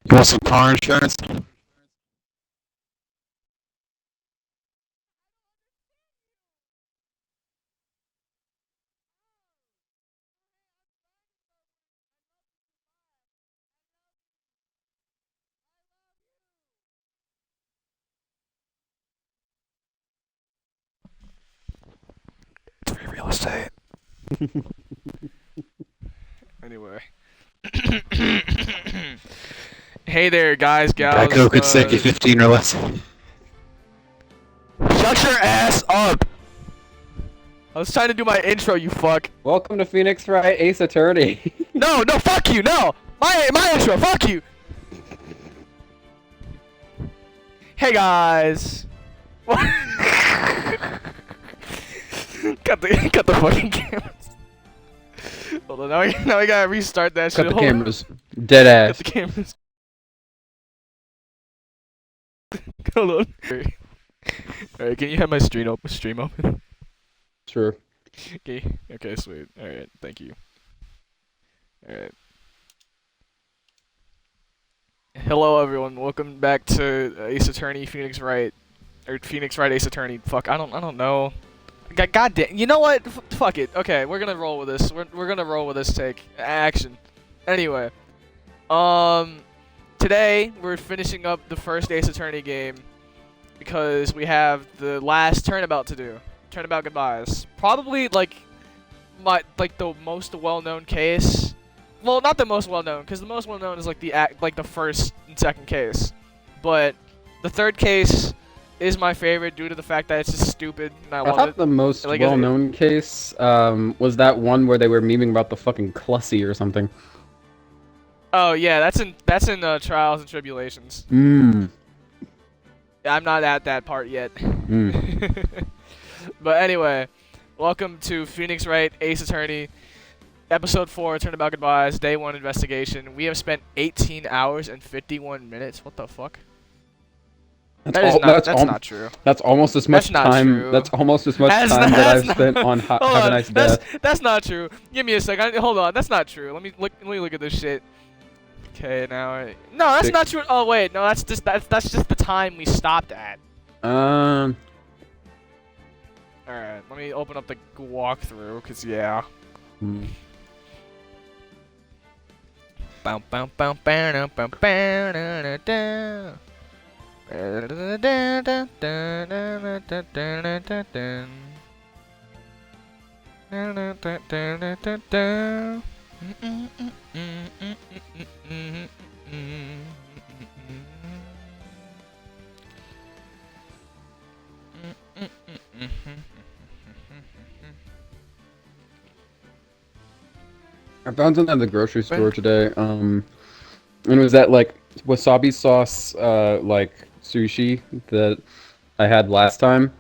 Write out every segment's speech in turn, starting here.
You want some car insurance? It's free real estate. Anyway. Hey there, guys, gals. Geico could save you 15 or less. Shut your ass up! I was trying to do my intro, you fuck. Welcome to Phoenix Wright Ace Attorney. No, fuck you, no! My intro, fuck you! Hey guys! cut the fucking cameras. Hold on, now we gotta restart that shit. Cut the Hold on. cameras. Dead ass. Cut the cameras. Hold on. Alright, can you have my stream open? Sure. Okay, sweet. Alright, thank you. Alright. Hello everyone, welcome back to Ace Attorney Phoenix Wright. Or Phoenix Wright Ace Attorney. Fuck, I don't know. God damn, you know what? Fuck it. Okay, we're gonna roll with this. We're gonna roll with this take. Action. Anyway. Today we're finishing up the first Ace Attorney game because we have the last turnabout to do. Turnabout goodbyes. Probably like the most well-known case. Well, not the most well-known, because the most well-known is like the first and second case. But the third case is my favorite due to the fact that it's just stupid and I love thought it. the most Like, well-known case was that one where they were memeing about the fucking Clussy or something. Oh yeah, that's in Trials and Tribulations. Mmm. I'm not at that part yet. Mm. But anyway, welcome to Phoenix Wright Ace Attorney, Episode 4, Turnabout Goodbyes, Day 1 Investigation. We have spent 18 hours and 51 minutes. What the fuck? That's not true. That's almost as much time. True. That's almost as much time that I've spent on Have a Nice Death. That's not true. Give me a sec. Hold on. That's not true. Let me look at this shit. Okay, now no, that's not true. Oh wait, no, that's just the time we stopped at. All right, let me open up the walkthrough, cause yeah. Hmm. I found something at the grocery store today. And it was that like wasabi sauce, like sushi that I had last time,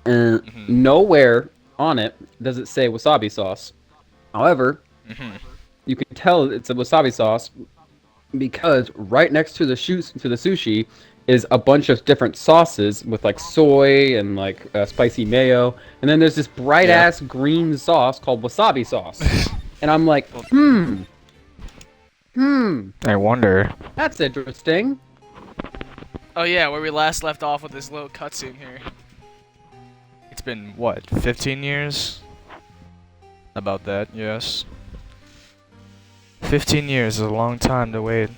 and nowhere on it does it say wasabi sauce. However, you can tell it's a wasabi sauce because right next to the sushi is a bunch of different sauces with like soy and like spicy mayo, and then there's this bright ass green sauce called wasabi sauce. And I'm like, I wonder. that's interesting. Oh yeah, where we last left off with this little cutscene here. It's been what, 15 years? About that, yes. 15 years is a long time to wait.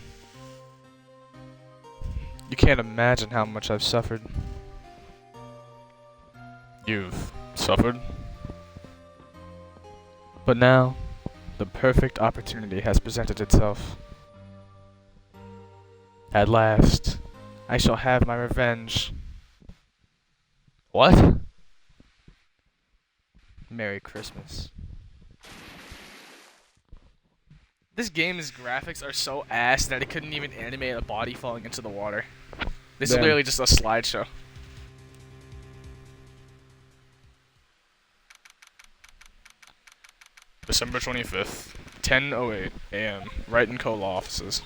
You can't imagine how much I've suffered. You've suffered? But now, the perfect opportunity has presented itself. At last, I shall have my revenge. What? Merry Christmas. This game's graphics are so ass that it couldn't even animate a body falling into the water. This is literally just a slideshow. December 25th, 10:08 a.m. Wright and Co. law offices.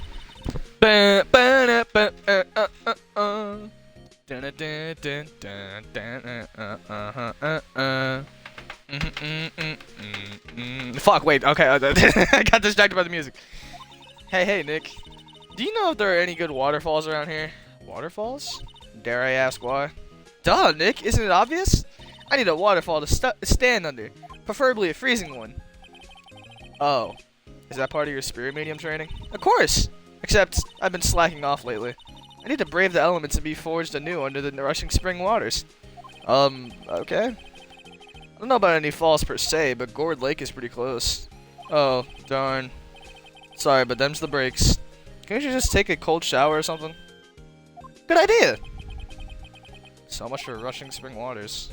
Fuck, wait, okay, I got distracted by the music. Hey, Nick. Do you know if there are any good waterfalls around here? Waterfalls? Dare I ask why? Duh, Nick, isn't it obvious? I need a waterfall to stand under, preferably a freezing one. Oh, is that part of your spirit medium training? Of course! Except, I've been slacking off lately. I need to brave the elements and be forged anew under the rushing spring waters. Okay. I don't know about any falls per se, but Gourd Lake is pretty close. Oh, darn. Sorry, but them's the breaks. Can't you just take a cold shower or something? Good idea! So much for rushing spring waters.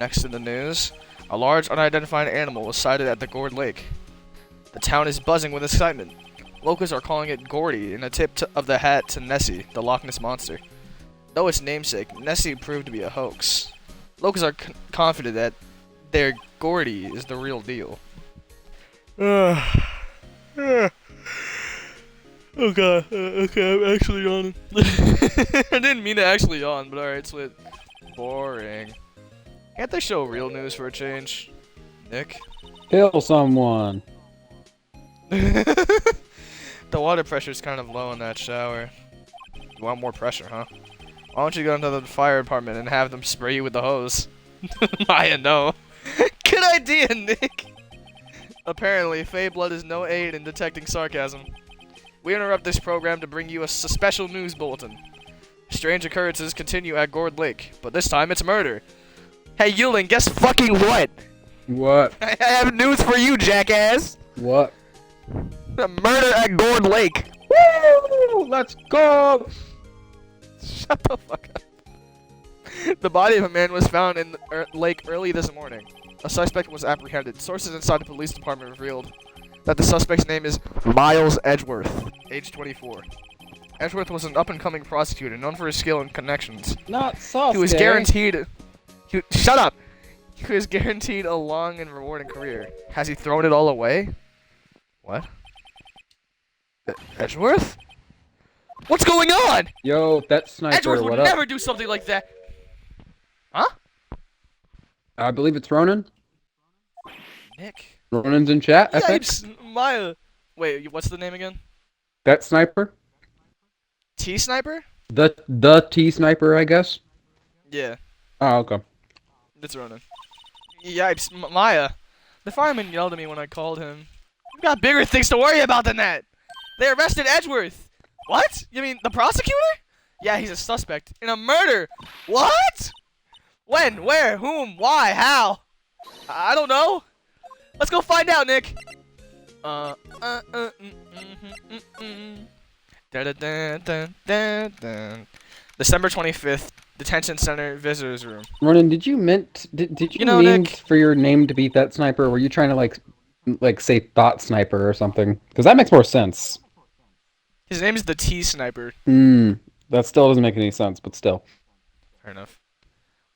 Next in the news, a large unidentified animal was sighted at the Gourd Lake. The town is buzzing with excitement. Locals are calling it Gordy in a tip of the hat to Nessie, the Loch Ness Monster. Though its namesake, Nessie proved to be a hoax. Locals are confident that their Gordy is the real deal. Oh god, okay, I'm actually yawning. I didn't mean to actually yawn, but alright, Swit. Boring. Can't they show real news for a change? Nick? Kill someone. The water pressure's kind of low in that shower. You want more pressure, huh? Why don't you go into the fire department and have them spray you with the hose? Maya, no. Good idea, Nick! Apparently, Fey Blood is no aid in detecting sarcasm. We interrupt this program to bring you a special news bulletin. Strange occurrences continue at Gourd Lake, but this time it's murder. Hey, Yulin, guess fucking what? What? I have news for you, jackass! What? A murder at Gourd Lake! Woo! Let's go! Shut the fuck up. The body of a man was found in the lake early this morning. A suspect was apprehended. Sources inside the police department revealed that the suspect's name is Miles Edgeworth, age 24. Edgeworth was an up-and-coming prosecutor known for his skill and connections. Not Sasuke. He was guaranteed... shut up! He was guaranteed a long and rewarding career. Has he thrown it all away? What? Edgeworth? What's going on? Yo, that sniper, Edgeworth would what up? never do something like that. Huh? I believe it's Ronan. Nick. Ronan's in chat, I think. Yipes, Maya. Wait, what's the name again? That sniper? T-Sniper? The T-sniper, I guess? Yeah, Oh, okay. that's Ronan. Yipes, Maya. The fireman yelled at me when I called him. We've got bigger things to worry about than that. They arrested Edgeworth. What? You mean the prosecutor? Yeah, he's a suspect in a murder. What? When? Where? Whom? Why? How? I don't know. Let's go find out, Nick. December 25th, detention center, visitors room. Ronan, did you mean Nick, for your name to be that sniper? Or were you trying to like say thought sniper or something? Because that makes more sense. his name is the T-Sniper. That still doesn't make any sense, but still. Fair enough.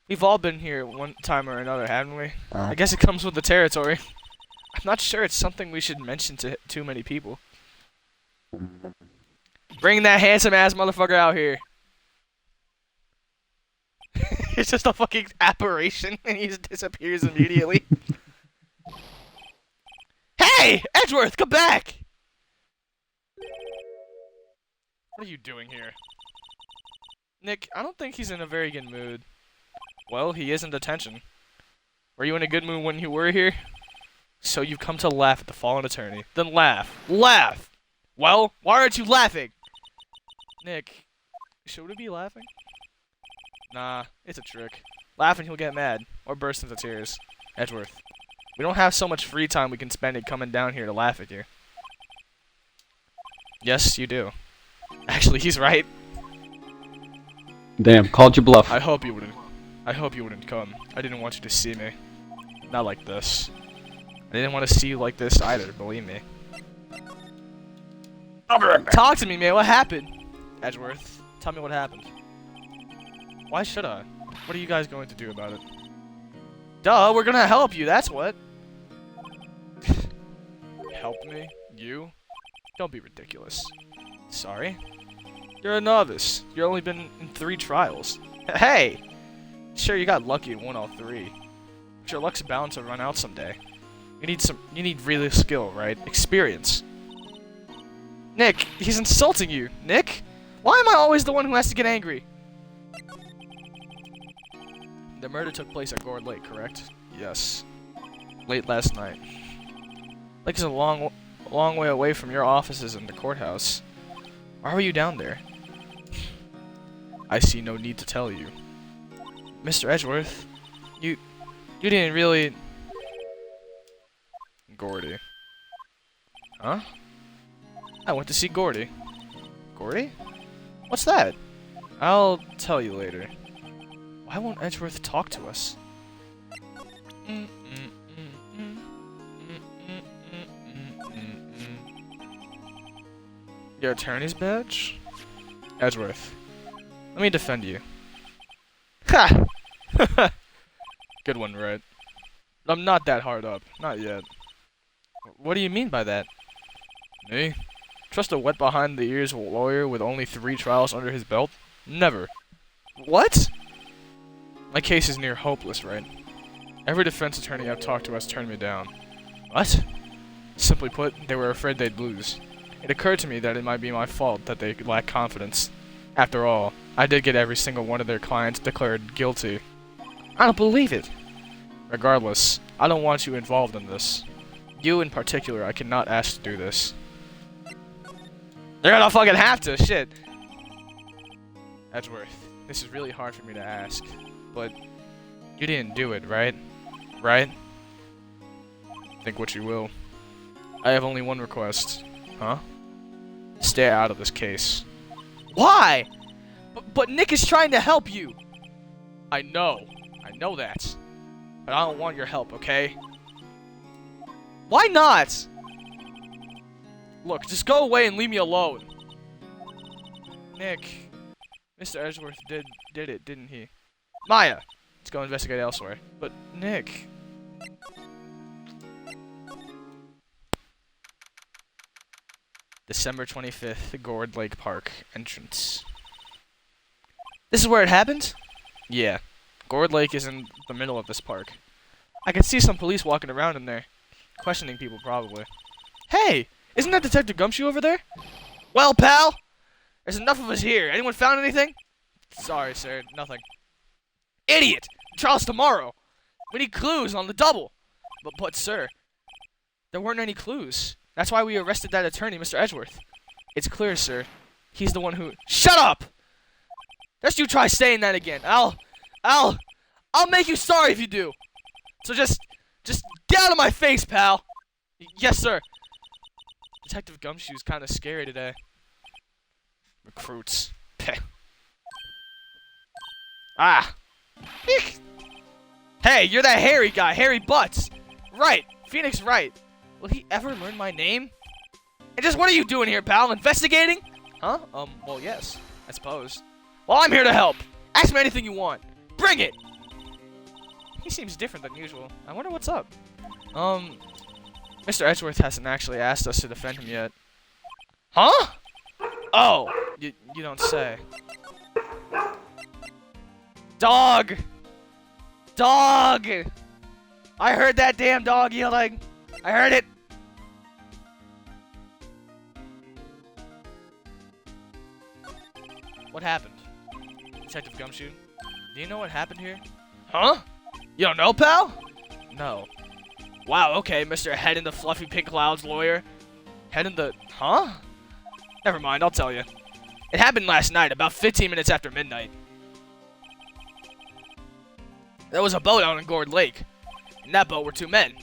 We've all been here one time or another, haven't we? I guess it comes with the territory. I'm not sure it's something we should mention to too many people. Bring that handsome-ass motherfucker out here. It's just a fucking apparition, and he just disappears immediately. Hey! Edgeworth, come back! What are you doing here? Nick, I don't think he's in a very good mood. Well, he is in detention. Were you in a good mood when you were here? So you've come to laugh at the fallen attorney. Then laugh. Laugh! Well, why aren't you laughing? Nick, should we be laughing? Nah, it's a trick. Laugh and he'll get mad, or burst into tears. Edgeworth, we don't have so much free time we can spend it coming down here to laugh at you. Yes, you do. Actually, he's right. Damn, called you bluff. I hope you wouldn't come. I didn't want you to see me. Not like this. I didn't want to see you like this either, believe me. Talk to me, man. What happened? Edgeworth, tell me what happened. Why should I? What are you guys going to do about it? Duh, we're gonna help you, that's what. Help me? You? Don't be ridiculous. Sorry? You're a novice. You've only been in 3 trials. Hey! Sure, you got lucky and won all 3. But your luck's bound to run out someday. You need real skill, right? Experience. Nick, he's insulting you. Nick? Why am I always the one who has to get angry? The murder took place at Gourd Lake, correct? Yes. Late last night. Lake is a long way away from your offices and the courthouse. Why were you down there? I see no need to tell you. Mr. Edgeworth, you didn't really... Gordy. Huh? I went to see Gordy. Gordy? What's that? I'll tell you later. Why won't Edgeworth talk to us? Your attorney's badge? Edgeworth. Let me defend you. Ha! Good one, right? I'm not that hard up. Not yet. What do you mean by that? Me? Trust a wet behind the ears lawyer with only 3 trials under his belt? Never. What? My case is near hopeless, right? Every defense attorney I've talked to has turned me down. What? Simply put, they were afraid they'd lose. It occurred to me that it might be my fault that they lack confidence. After all, I did get every single one of their clients declared guilty. I don't believe it. Regardless, I don't want you involved in this. You in particular, I cannot ask to do this. They're gonna fucking have to, shit. Edgeworth, this is really hard for me to ask, but you didn't do it, right? Right? Think what you will. I have only one request. Huh? Stay out of this case. Why? But Nick is trying to help you. I know that. But I don't want your help, okay? Why not? Look, just go away and leave me alone. Nick, Mr. Edgeworth did it, didn't he? Maya, let's go investigate elsewhere. But Nick... December 25th, Gourd Lake Park entrance. This is where it happened? Yeah. Gourd Lake is in the middle of this park. I can see some police walking around in there. Questioning people, probably. Hey! Isn't that Detective Gumshoe over there? Well, pal! There's enough of us here. Anyone found anything? Sorry, sir. Nothing. Idiot! Trial's tomorrow! We need clues on the double! But, sir, there weren't any clues. That's why we arrested that attorney, Mr. Edgeworth. It's clear, sir. He's the one who... Shut up! Just you try saying that again. I'll make you sorry if you do. So just get out of my face, pal. Yes, sir. Detective Gumshoe's kind of scary today. Recruits. Peh. Ah. Eek. Hey, you're that hairy guy, Hairy Butts. Right, Phoenix Wright. Will he ever learn my name? And just what are you doing here, pal? Investigating? Huh? Well, yes, I suppose. Well, I'm here to help. Ask me anything you want. Bring it! He seems different than usual. I wonder what's up. Mr. Edgeworth hasn't actually asked us to defend him yet. Huh? Oh, you don't say. Dog! Dog! I heard that damn dog yelling. I heard it. What happened? Detective Gumshoe, do you know what happened here? Huh? You don't know, pal? No. Wow, okay, Mr. Head in the Fluffy Pink Clouds lawyer. Head in the... Huh? Never mind, I'll tell you. It happened last night, about 15 minutes after midnight. There was a boat out on Gourd Lake. In that boat were 2 men.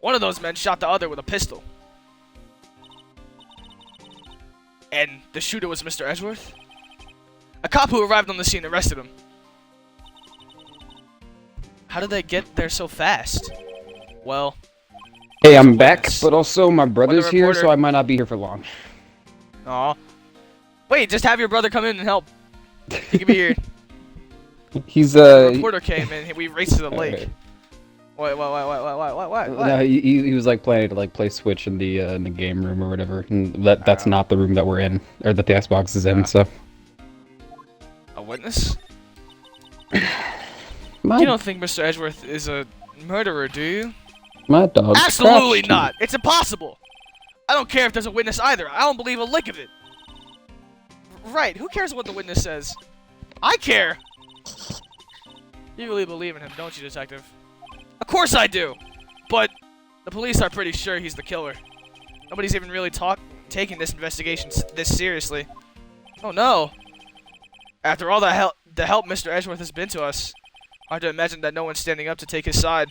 One of those men shot the other with a pistol. And the shooter was Mr. Edgeworth? A cop who arrived on the scene arrested him. How did they get there so fast? Well... Hey, I'm back, but also my brother's here, so I might not be here for long. Aw. Wait, just have your brother come in and help. He can be here. He's The reporter came in, we raced to the lake. Right. What? No, he was like planning to like play Switch in the game room or whatever. And that's not the room that we're in, or that the Xbox is in. So. A witness? My, you don't think Mr. Edgeworth is a murderer, do you? My dog. Absolutely not. It's impossible. I don't care if there's a witness either. I don't believe a lick of it. Right, who cares what the witness says? I care! You really believe in him, don't you, Detective? Of course I do! But the police are pretty sure he's the killer. Nobody's even really taking this investigation this seriously. Oh no! After all the help Mr. Edgeworth has been to us, hard to imagine that no one's standing up to take his side.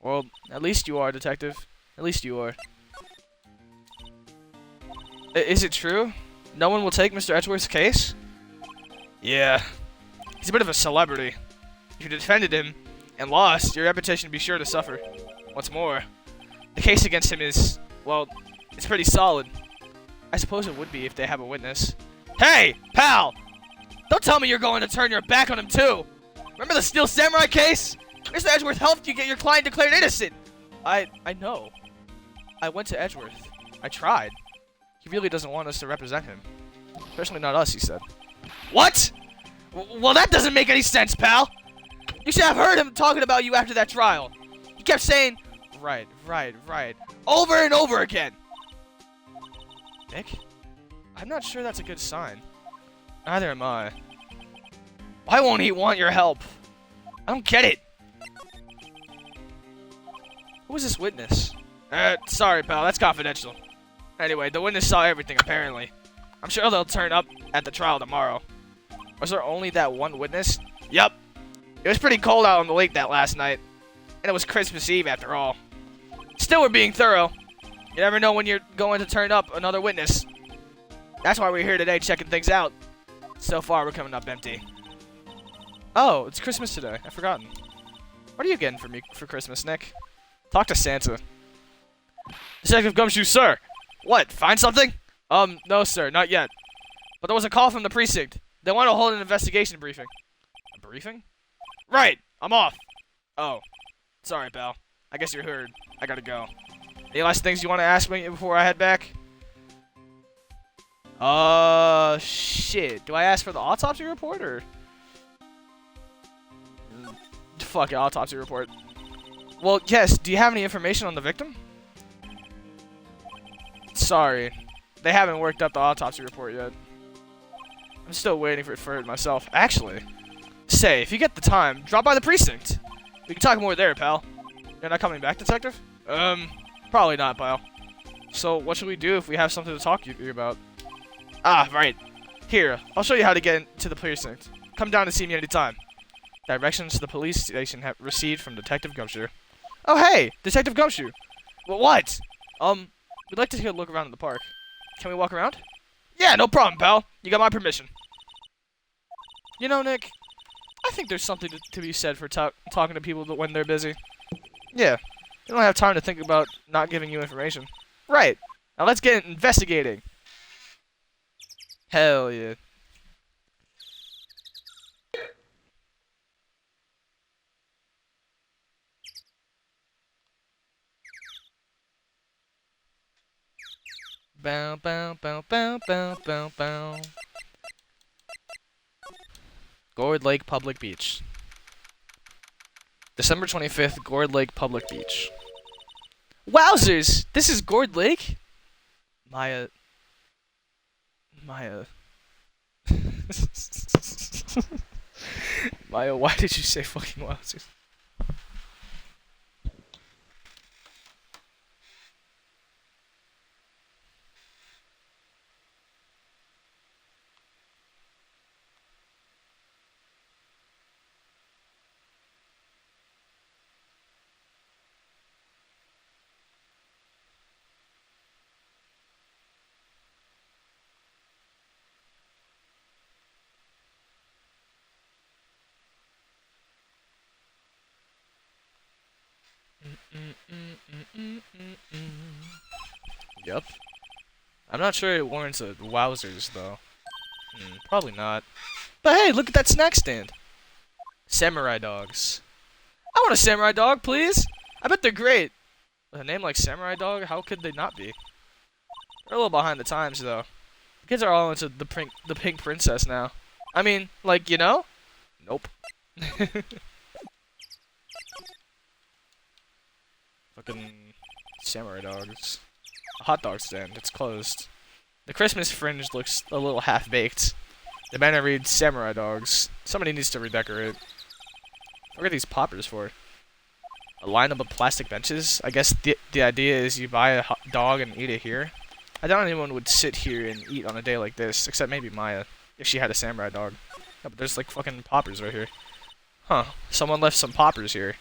Well, at least you are, Detective. At least you are. Is it true? No one will take Mr. Edgeworth's case? Yeah. He's a bit of a celebrity. If you defended him and lost, your reputation would be sure to suffer. What's more, the case against him is, well, it's pretty solid. I suppose it would be if they have a witness. Hey, pal! Don't tell me you're going to turn your back on him too! Remember the Steel Samurai case? Mr. Edgeworth helped you get your client declared innocent! I know. I went to Edgeworth. I tried. He really doesn't want us to represent him. Especially not us, he said. What? Well, that doesn't make any sense, pal! You should have heard him talking about you after that trial. He kept saying, right, over and over again. Nick? I'm not sure that's a good sign. Neither am I. Why won't he want your help? I don't get it. Who was this witness? Sorry, pal, that's confidential. Anyway, the witness saw everything, apparently. I'm sure they'll turn up at the trial tomorrow. Was there only that one witness? Yup. It was pretty cold out on the lake that last night. And it was Christmas Eve, after all. Still, we're being thorough. You never know when you're going to turn up another witness. That's why we're here today, checking things out. So far, we're coming up empty. Oh, it's Christmas today. I've forgotten. What are you getting for me for Christmas, Nick? Talk to Santa. Detective Gumshoe, sir! What, find something? No, sir, not yet. But there was a call from the precinct. They want to hold an investigation briefing. A briefing? Right, I'm off. Oh, sorry, pal. I guess you heard. I gotta go. Any last things you want to ask me before I head back? Shit. Do I ask for the autopsy report, or? Fuck it, autopsy report. Well, yes, do you have any information on the victim? Sorry. They haven't worked up the autopsy report yet. I'm still waiting for it myself. Actually, say, if you get the time, drop by the precinct. We can talk more there, pal. You're not coming back, Detective? Probably not, pal. So, what should we do if we have something to talk to you about? Ah, right. Here, I'll show you how to get into the precinct. Come down and see me anytime. Directions to the police station have received from Detective Gumshoe. Oh, hey! Detective Gumshoe! Well, what? We'd like to take a look around in the park. Can we walk around? Yeah, no problem, pal. You got my permission. You know, Nick, I think there's something to be said for talking to people when they're busy. Yeah, they don't have time to think about not giving you information. Right. Now let's get investigating. Hell yeah. Bow, bow, bow, bow, bow, bow, bow. Gourd Lake Public Beach. December 25th, Gourd Lake Public Beach. Wowzers! This is Gourd Lake? Maya, Maya, why did you say fucking wowzers? Yep. I'm not sure it warrants a wowzers, though. Probably not. But hey, look at that snack stand. Samurai dogs. I want a samurai dog, please. I bet they're great. With a name like Samurai Dog, how could they not be? They're a little behind the times, though. The kids are all into the pink princess now. I mean, like, you know? Nope. Fucking samurai dogs. hot dog stand. It's closed. The Christmas fringe looks a little half-baked. The banner reads Samurai Dogs. Somebody needs to redecorate. What are these poppers for? A lineup of plastic benches? I guess the idea is you buy a hot dog and eat it here. I doubt anyone would sit here and eat on a day like this, except maybe Maya, if she had a samurai dog. Yeah, but there's like fucking poppers right here. Huh, someone left some poppers here.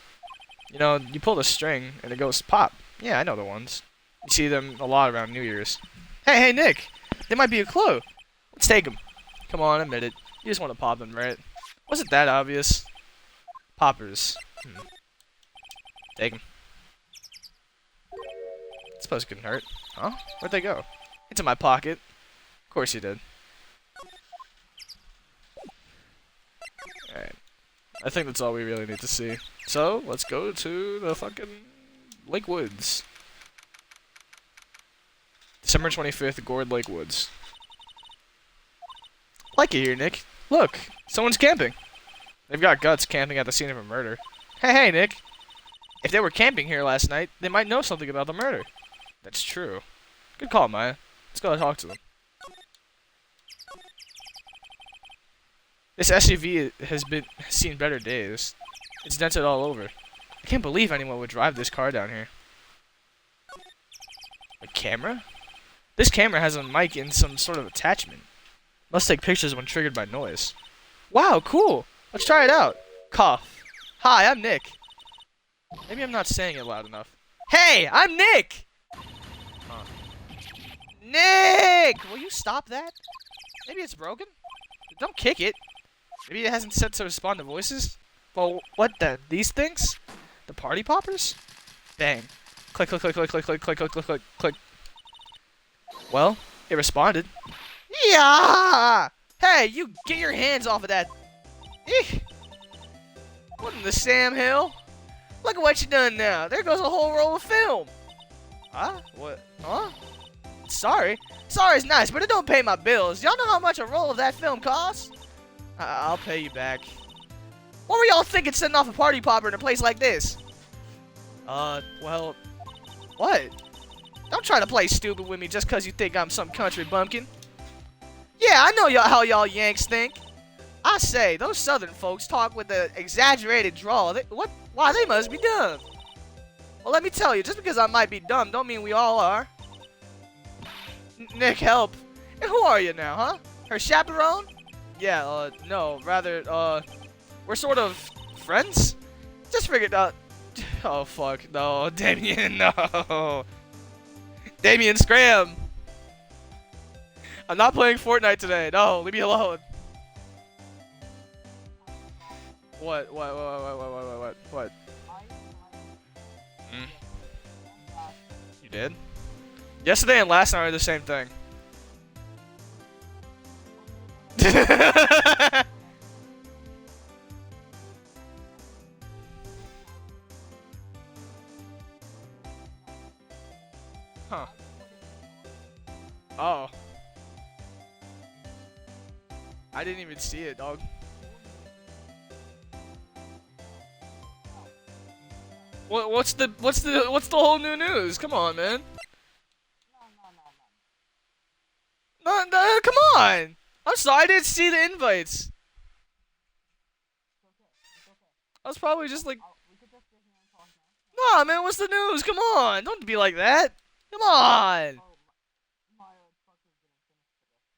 You know, you pull the string and it goes pop. Yeah, I know the ones. You see them a lot around New Year's. Hey, Nick! They might be a clue. Let's take them. Come on, admit it. You just want to pop them, right? Wasn't that obvious? Poppers. Take them. Suppose it couldn't hurt. Huh? Where'd they go? Into my pocket. Of course you did. Alright. I think that's all we really need to see. So, let's go to the fucking Lake Woods. December 25th, Gourd Lake Woods. Like it here, Nick. Look, someone's camping. They've got guts camping at the scene of a murder. Hey, Nick. If they were camping here last night, they might know something about the murder. That's true. Good call, Maya. Let's go talk to them. This SUV has seen better days. It's dented all over. I can't believe anyone would drive this car down here. A camera? This camera has a mic and some sort of attachment. Must take pictures when triggered by noise. Wow, cool. Let's try it out. Cough. Hi, I'm Nick. Maybe I'm not saying it loud enough. Hey, I'm Nick! Huh. Nick! Will you stop that? Maybe it's broken? Don't kick it. Maybe it hasn't set to respond to voices? Well, what then? These things? The party poppers? Bang. Click, click, click, click, click, click, click, click, click, click, click. Well, it responded. Yeah! Hey, you get your hands off of that. Eek! What in the Sam Hill? Look at what you done now. There goes a whole roll of film. Huh? What? Huh? Sorry. Sorry's nice, but it don't pay my bills. Y'all know how much a roll of that film costs? I'll pay you back. What were y'all thinking sending off a party popper in a place like this? Well... What? Don't try to play stupid with me just because you think I'm some country bumpkin. Yeah, I know how y'all Yanks think. I say, those southern folks talk with an exaggerated drawl. Why, they must be dumb. Well, let me tell you, just because I might be dumb don't mean we all are. Nick, help. And who are you now, huh? Her chaperone? Yeah, no, rather, we're sort of friends? Just figured out... Oh, fuck, no. Damien, no. Damien, scram! I'm not playing Fortnite today. No, leave me alone. What? You did? Yesterday and last night are the same thing. Huh. Oh. I didn't even see it, dog. What's the whole new news? Come on, man. No, come on. I'm sorry, I didn't see the invites. I was probably just like, nah, man, what's the news? Come on, don't be like that. Come on.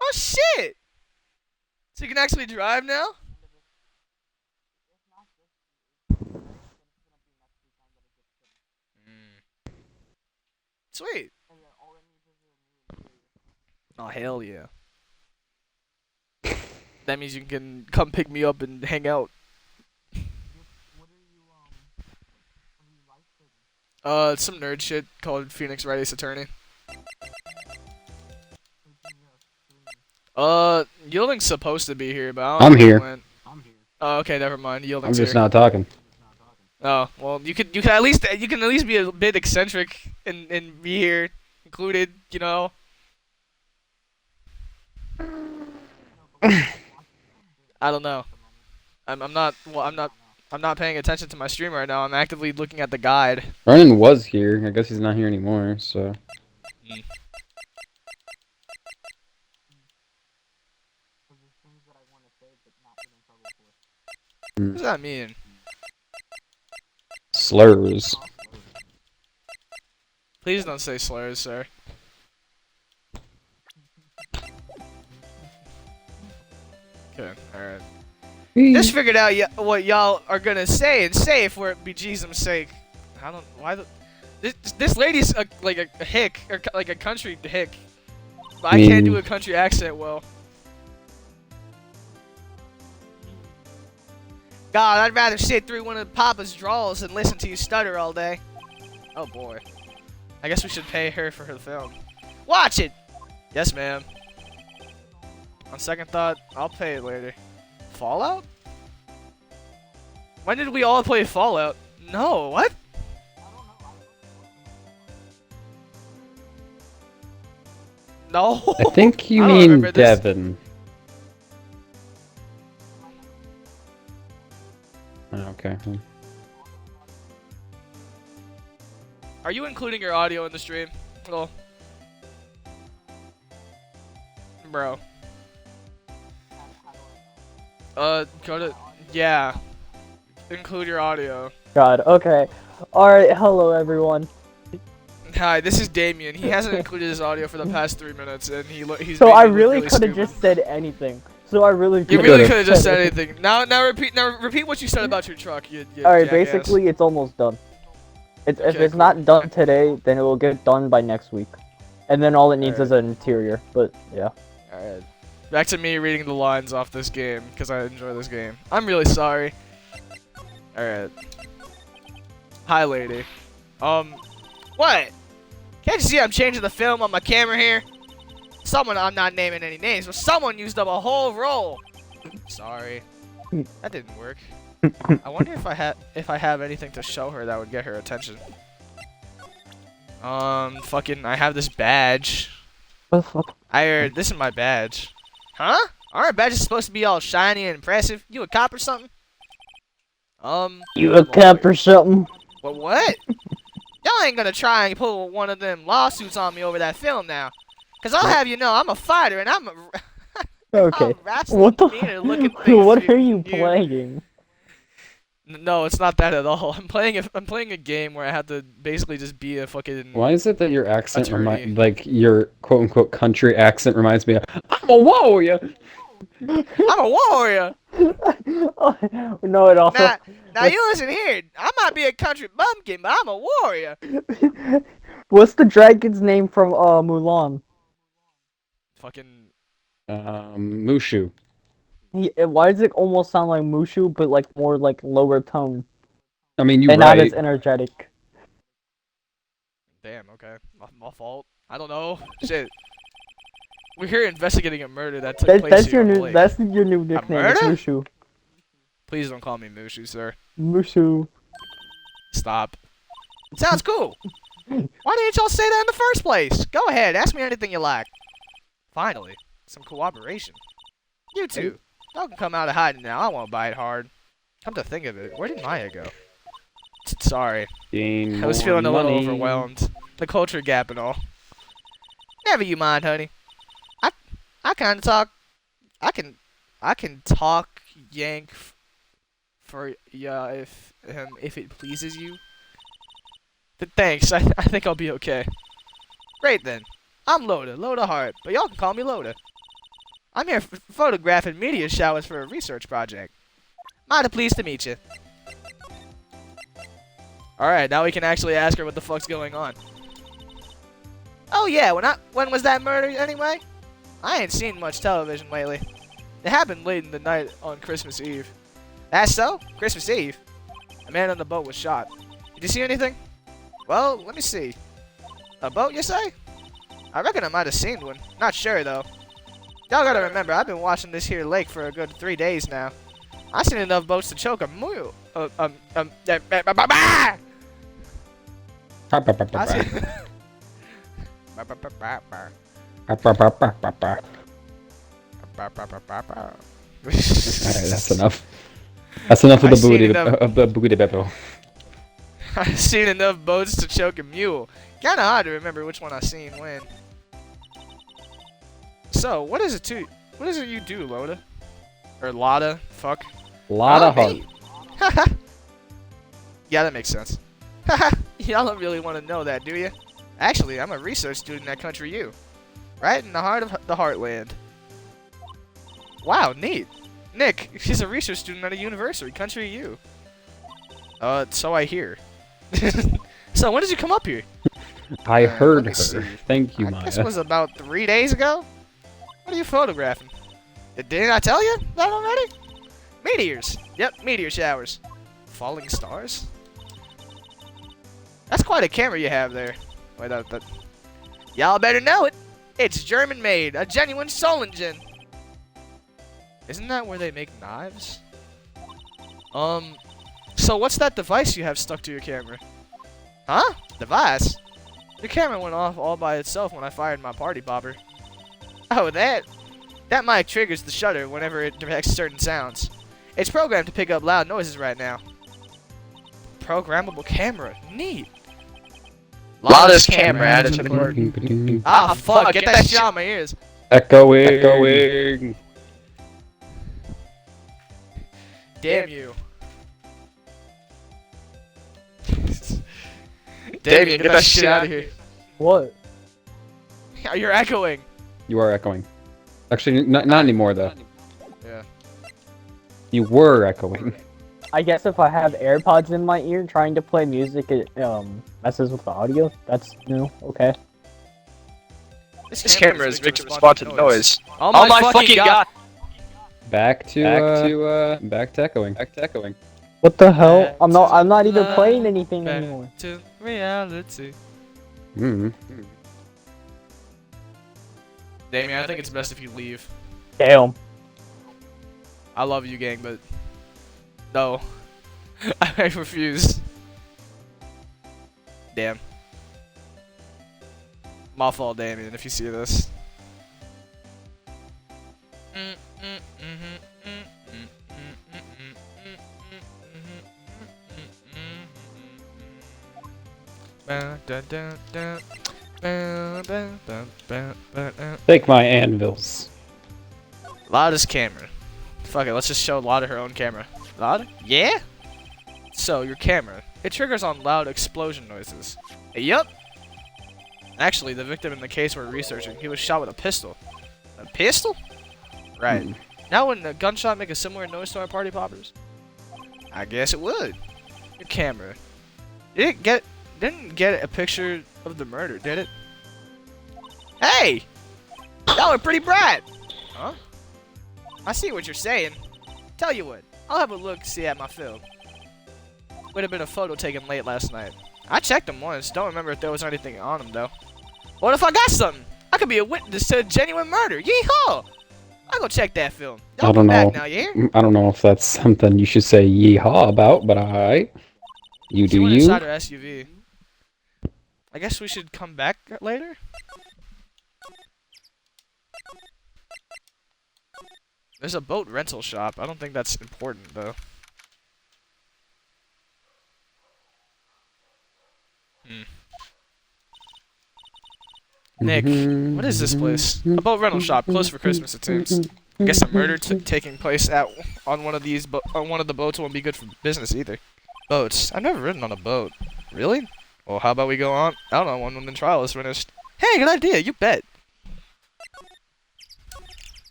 Oh shit. So you can actually drive now? Sweet. Oh, hell yeah. That means you can come pick me up and hang out. Some nerd shit called Phoenix Wright Ace Attorney. Yielding's supposed to be here, but I don't I'm know here. when. Oh, okay, never mind. I'm Yielding's just here. not talking. Oh, well, you can at least be a bit eccentric and be here included, you know. I don't know. I'm not paying attention to my stream right now. I'm actively looking at the guide. Brennan was here. I guess he's not here anymore, so... Mm. What does that mean? Slurs. Please don't say slurs, sir. Okay, alright. Just figured out what y'all are gonna say and say for it be Jesus' sake. I don't why the this lady's like a hick or like a country hick. But I can't do a country accent well. God, I'd rather sit through one of Papa's draws than listen to you stutter all day. Oh boy. I guess we should pay her for her film. Watch it! Yes, ma'am. On second thought, I'll pay it later. Fallout? When did we all play Fallout? No, what? No. I think you I don't mean remember this. Devin. Okay. Are you including your audio in the stream? Well, bro. Go to yeah. Include your audio. God, okay. Alright, hello everyone. Hi, this is Damien. He hasn't included his audio for the past 3 minutes, and he's. So made I me look really could have stupid. just said anything. So I really You could've really could've. could have just said anything. Now repeat what you said about your truck. You Alright, jackass. basically it's almost done. If Okay, it's cool. not done today, then it will get done by next week. And then all it needs is an interior, but yeah. Alright. Back to me reading the lines off this game, because I enjoy this game. I'm really sorry. Alright. Hi, lady. What? Can't you see I'm changing the film on my camera here? Someone, I'm not naming any names, but someone used up a whole roll. Sorry. That didn't work. I wonder if I have anything to show her that would get her attention. Fucking, I have this badge. What the fuck? I heard this is my badge. Huh? Aren't badges supposed to be all shiny and impressive? You a cop or something? You a cop or something? What? Y'all ain't gonna try and pull one of them lawsuits on me over that film now. Cause I'll have you know I'm a fighter and I'm a Okay. what What the the thing what are you playing? No, it's not that at all. I'm playing a game where I have to basically just be a fucking. Why is it that your accent Attorney. like your quote unquote country accent reminds me of I'm a warrior? I'm a warrior. No, it also. Now you listen here. I might be a country bumpkin, but I'm a warrior. What's the dragon's name from Mulan? Fucking. Mushu. Why does it almost sound like Mushu, but like more like lower tone I mean, you and not right. as energetic? Damn. Okay. My fault. I don't know. Shit. We're here investigating a murder that took place That's here your on new. Blake. That's your new nickname. It's murder? Mushu. Please don't call me Mushu, sir. Mushu. Stop. It sounds cool. Why didn't y'all say that in the first place? Go ahead, ask me anything you like. Finally, some cooperation. You two, y'all can come out of hiding now. I won't bite hard. Come to think of it, where did Maya go? Sorry, Gain I was more feeling a little money. overwhelmed. The culture gap and all. Never you mind, honey. I kind of talk. I can talk yank for ya if it pleases you. But thanks, I think I'll be okay. Great then. I'm Loda Hart, but y'all can call me Loda. I'm here photographing meteor showers for a research project. Mighty pleased to meet you. Alright, now we can actually ask her what the fuck's going on. Oh yeah, when was that murder anyway? I ain't seen much television lately. It happened late in the night on Christmas Eve. That's so? Christmas Eve? A man on the boat was shot. Did you see anything? Well, let me see. A boat, you say? I reckon I might have seen one. Not sure, though. Y'all gotta remember, I've been watching this here lake for a good 3 days now. I've seen enough boats to choke a mule. I seen... Alright, that's enough. That's enough of I've the seen booty enough. of the booty beppo. I've seen enough boats to choke a mule. Kinda hard to remember which one I seen when. So, what is it you do, Loda? Or Lotta? Fuck. Lotta me. heart. Yeah, that makes sense. Haha, y'all don't really want to know that, do you? Actually, I'm a research student at Country U. Right in the heart of the Heartland. Wow, neat. Nick, she's a research student at a university, Country U. So I hear. So when did you come up here? I heard let me her. see. Thank you, I Maya. guess it was about 3 days ago? What are you photographing? Didn't I tell you that already? Meteors. Yep, meteor showers. Falling stars? That's quite a camera you have there. Wait, y'all better know it. It's German made, a genuine Solingen. Isn't that where they make knives? So what's that device you have stuck to your camera? Huh? Device? The camera went off all by itself when I fired my party popper. Oh, that mic triggers the shutter whenever it detects certain sounds. It's programmed to pick up loud noises right now. Programmable camera. Neat. Lotta's camera added to the Ah, fuck. Get that shit out of my ears. Echoing. Damn you. Damien, get that shit out of here. What? You're echoing. You are echoing. Actually, not anymore though. Yeah. You were echoing. I guess if I have AirPods in my ear trying to play music, it messes with the audio. That's okay. This camera is victim response to noise. Oh my fucking god! Back to echoing. Back to echoing. What the hell? I'm not even playing anything anymore. To reality. Mm. Damien, I think it's best if you leave. Damn. I love you, gang, but no. I refuse. Damn. My fault, Damien, if you see this. Take my anvils. Lotta's camera. Fuck it, let's just show Lotta her own camera. Lotta? Yeah? So, your camera. It triggers on loud explosion noises. Yup. Actually, the victim in the case we're researching, he was shot with a pistol. A pistol? Right. Now wouldn't a gunshot make a similar noise to our party poppers? I guess it would. Your camera. Didn't get a picture of the murder, did it? Hey! Y'all are pretty bright! Huh? I see what you're saying. Tell you what, I'll have a look-see at my film. Would have been a photo taken late last night. I checked them once, don't remember if there was anything on them though. What if I got something? I could be a witness to a genuine murder. Yeehaw! I'll go check that film. Y'all I don't come back know. now, you hear? I don't know if that's something you should say yeehaw about, but alright. You She do went you. inside her SUV. I guess we should come back later? There's a boat rental shop. I don't think that's important, though. Nick, what is this place? A boat rental shop, closed for Christmas, it seems. I guess a murder taking place on one of the boats won't be good for business either. Boats? I've never ridden on a boat. Really? Well, how about we go on out on one when the trial is finished? Hey, good idea. You bet.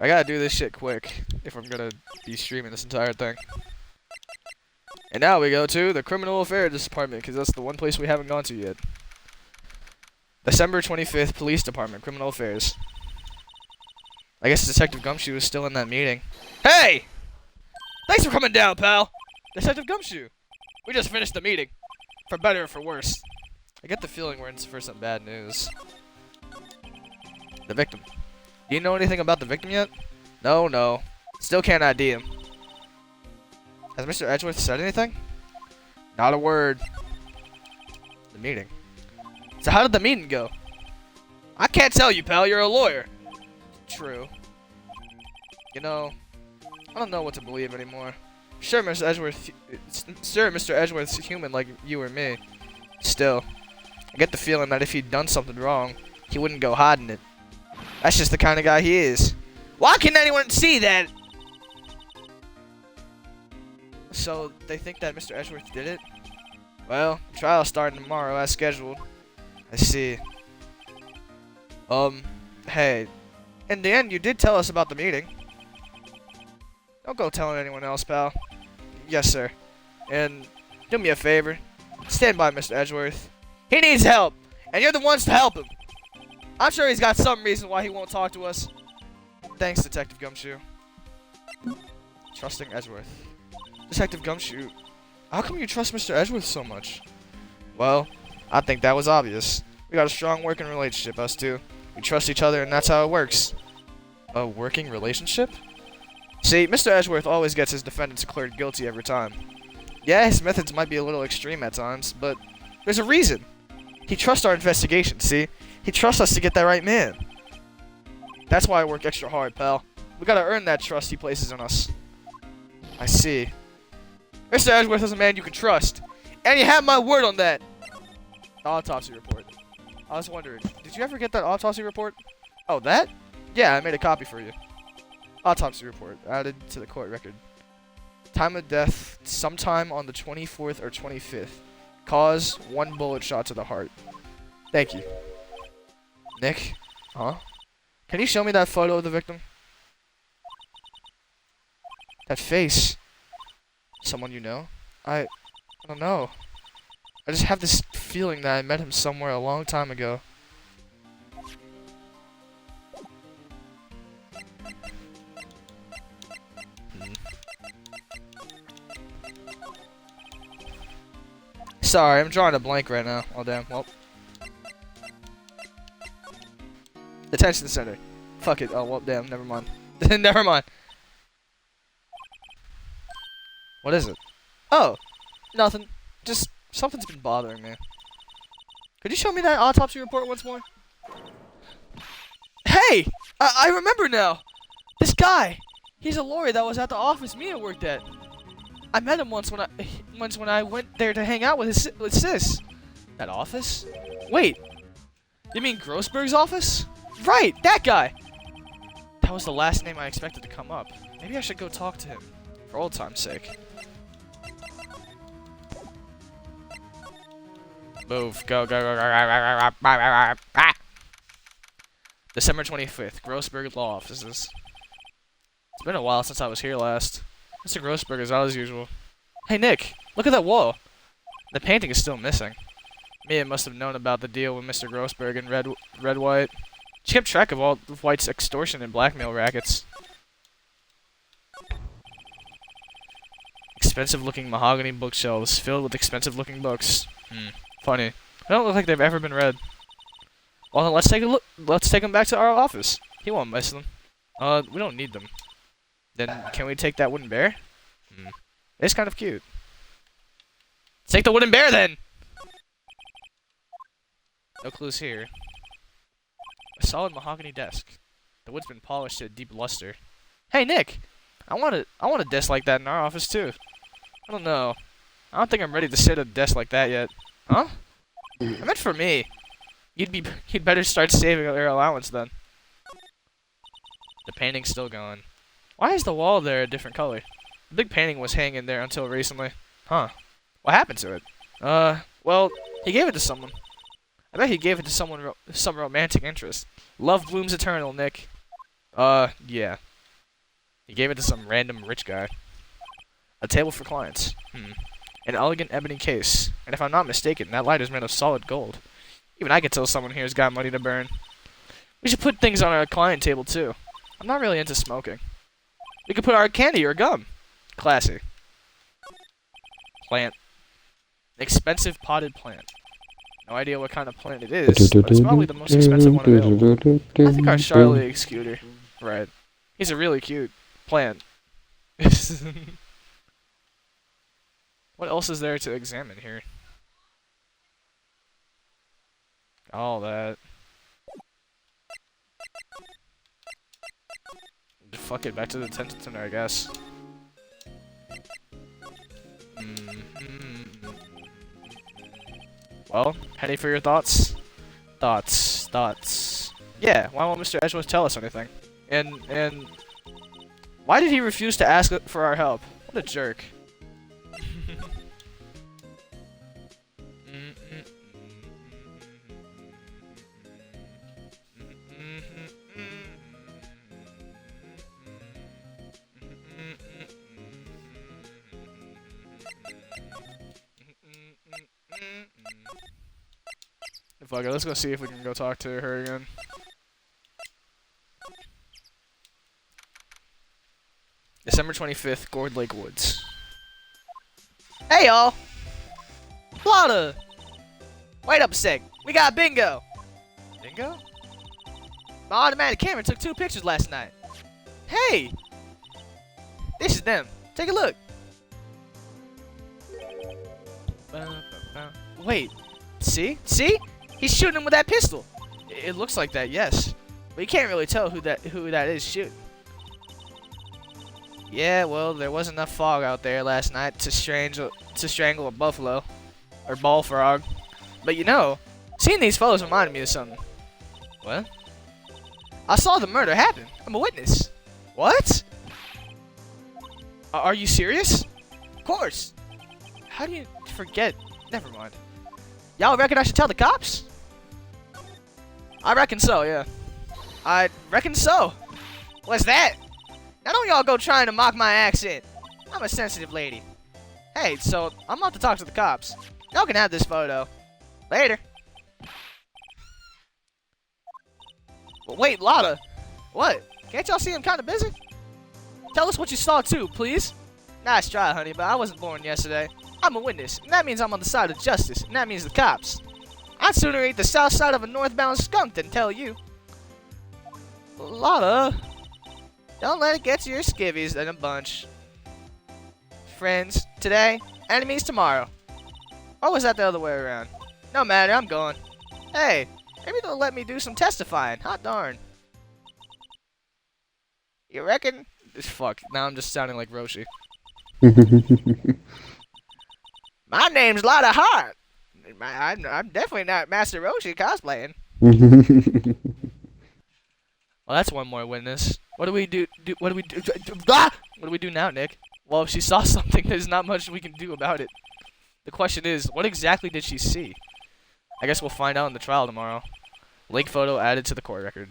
I gotta do this shit quick if I'm gonna be streaming this entire thing. And now we go to the Criminal Affairs Department, because that's the one place we haven't gone to yet. December 25th, Police Department, Criminal Affairs. I guess Detective Gumshoe was still in that meeting. Hey! Thanks for coming down, pal! Detective Gumshoe! We just finished the meeting. For better or for worse. I get the feeling we're in for some bad news. The victim. Do you know anything about the victim yet? No. Still can't ID him. Has Mr. Edgeworth said anything? Not a word. The meeting. So how did the meeting go? I can't tell you, pal. You're a lawyer. True. You know, I don't know what to believe anymore. Sure, Mr. Edgeworth's human like you or me. Still, I get the feeling that if he'd done something wrong, he wouldn't go hiding it. That's just the kind of guy he is. Why can't anyone see that? So, they think that Mr. Edgeworth did it? Well, trial's starting tomorrow as scheduled. I see. Hey. In the end, you did tell us about the meeting. Don't go telling anyone else, pal. Yes, sir. And do me a favor. Stand by Mr. Edgeworth. He needs help, and you're the ones to help him. I'm sure he's got some reason why he won't talk to us. Thanks, Detective Gumshoe. Trusting Edgeworth. Detective Gumshoe, how come you trust Mr. Edgeworth so much? Well, I think that was obvious. We got a strong working relationship, us two. We trust each other, and that's how it works. A working relationship? See, Mr. Edgeworth always gets his defendants declared guilty every time. Yeah, his methods might be a little extreme at times, but there's a reason. He trusts our investigation, see? He trusts us to get that right man. That's why I work extra hard, pal. We gotta earn that trust he places in us. I see. Mr. Edgeworth is a man you can trust. And you have my word on that. The autopsy report. I was wondering, did you ever get that autopsy report? Oh, that? Yeah, I made a copy for you. Autopsy report, added to the court record. Time of death, sometime on the 24th or 25th. Cause, 1 bullet shot to the heart. Thank you. Nick? Huh? Can you show me that photo of the victim? That face. Someone you know? I don't know. I just have this feeling that I met him somewhere a long time ago. Sorry, I'm drawing a blank right now. Oh, damn. Well. Detention center. Fuck it. Oh, well, damn. Never mind. Never mind. What is it? Oh, nothing. Just something's been bothering me. Could you show me that autopsy report once more? Hey! I remember now! This guy! He's a lawyer that was at the office Mia worked at. I met him once when I went there to hang out with his sis. That office? Wait. You mean Grossberg's office? Right, that guy! That was the last name I expected to come up. Maybe I should go talk to him. For old time's sake. Move. Go. December 25th. Grossberg Law Offices. It's been a while since I was here last. Mr. Grossberg is out as usual. Hey, Nick. Look at that wall. The painting is still missing. Mia must have known about the deal with Mr. Grossberg and Red White. She kept track of all of White's extortion and blackmail rackets. Expensive-looking mahogany bookshelves filled with expensive-looking books. Funny. They don't look like they've ever been read. Well, then let's take a look. Let's take them back to our office. He won't miss them. We don't need them. Then can we take that wooden bear? It's kind of cute. Let's take the wooden bear then. No clues here. A solid mahogany desk. The wood's been polished to a deep luster. Hey Nick, I want a desk like that in our office too. I don't know. I don't think I'm ready to sit at a desk like that yet. Huh? I meant for me. You'd better start saving your allowance then. The painting's still going. Why is the wall there a different color? The big painting was hanging there until recently. Huh. What happened to it? Well, he gave it to someone. I bet he gave it to someone some romantic interest. Love blooms eternal, Nick. Yeah. He gave it to some random rich guy. A table for clients. An elegant ebony case. And if I'm not mistaken, that light is made of solid gold. Even I can tell someone here's got money to burn. We should put things on our client table, too. I'm not really into smoking. We could put our candy or gum. Classy. Plant. An expensive potted plant. No idea what kind of plant it is, but it's probably the most expensive one available. I think our Charlie Scooter. Right. He's a really cute plant. What else is there to examine here? All that. Fuck it, back to the detention center, I guess. Well, ready for your thoughts? Thoughts. Yeah, why won't Mr. Edgeworth tell us anything? And why did he refuse to ask for our help? What a jerk. Fuck it, let's go see if we can go talk to her again. December 25th, Gourd Lake Woods. Hey y'all! Plata! Wait up a sec, we got bingo! Bingo? My automatic camera took 2 pictures last night. Hey! This is them. Take a look. Wait. See? See? He's shooting him with that pistol. It looks like that, yes. But you can't really tell who that is shooting. Yeah, well, there wasn't enough fog out there last night to strangle a buffalo or bullfrog. But you know, seeing these photos reminded me of something. What? I saw the murder happen. I'm a witness. What? Are you serious? Of course. How do you forget? Never mind. Y'all reckon I should tell the cops? I reckon so, yeah. I reckon so. What's that? Now don't y'all go trying to mock my accent. I'm a sensitive lady. Hey, so I'm about to talk to the cops. Y'all can have this photo. Later. Well, wait, Lotta. What? Can't y'all see I'm kind of busy? Tell us what you saw too, please. Nice try, honey, but I wasn't born yesterday. I'm a witness, and that means I'm on the side of justice, and that means the cops. I'd sooner eat the south side of a northbound skunk than tell you. Lotta, don't let it get to your skivvies in a bunch. Friends today, enemies tomorrow. Or was that the other way around? No matter, I'm going. Hey, maybe they'll let me do some testifying. Hot darn. You reckon? Fuck, now I'm just sounding like Roshi. My name's Lotta Hart. I'm definitely not Master Roshi cosplaying. Well, that's one more witness. What do we do? What do we do? What do we do now, Nick? Well, if she saw something, there's not much we can do about it. The question is, what exactly did she see? I guess we'll find out in the trial tomorrow. Lake photo added to the court record.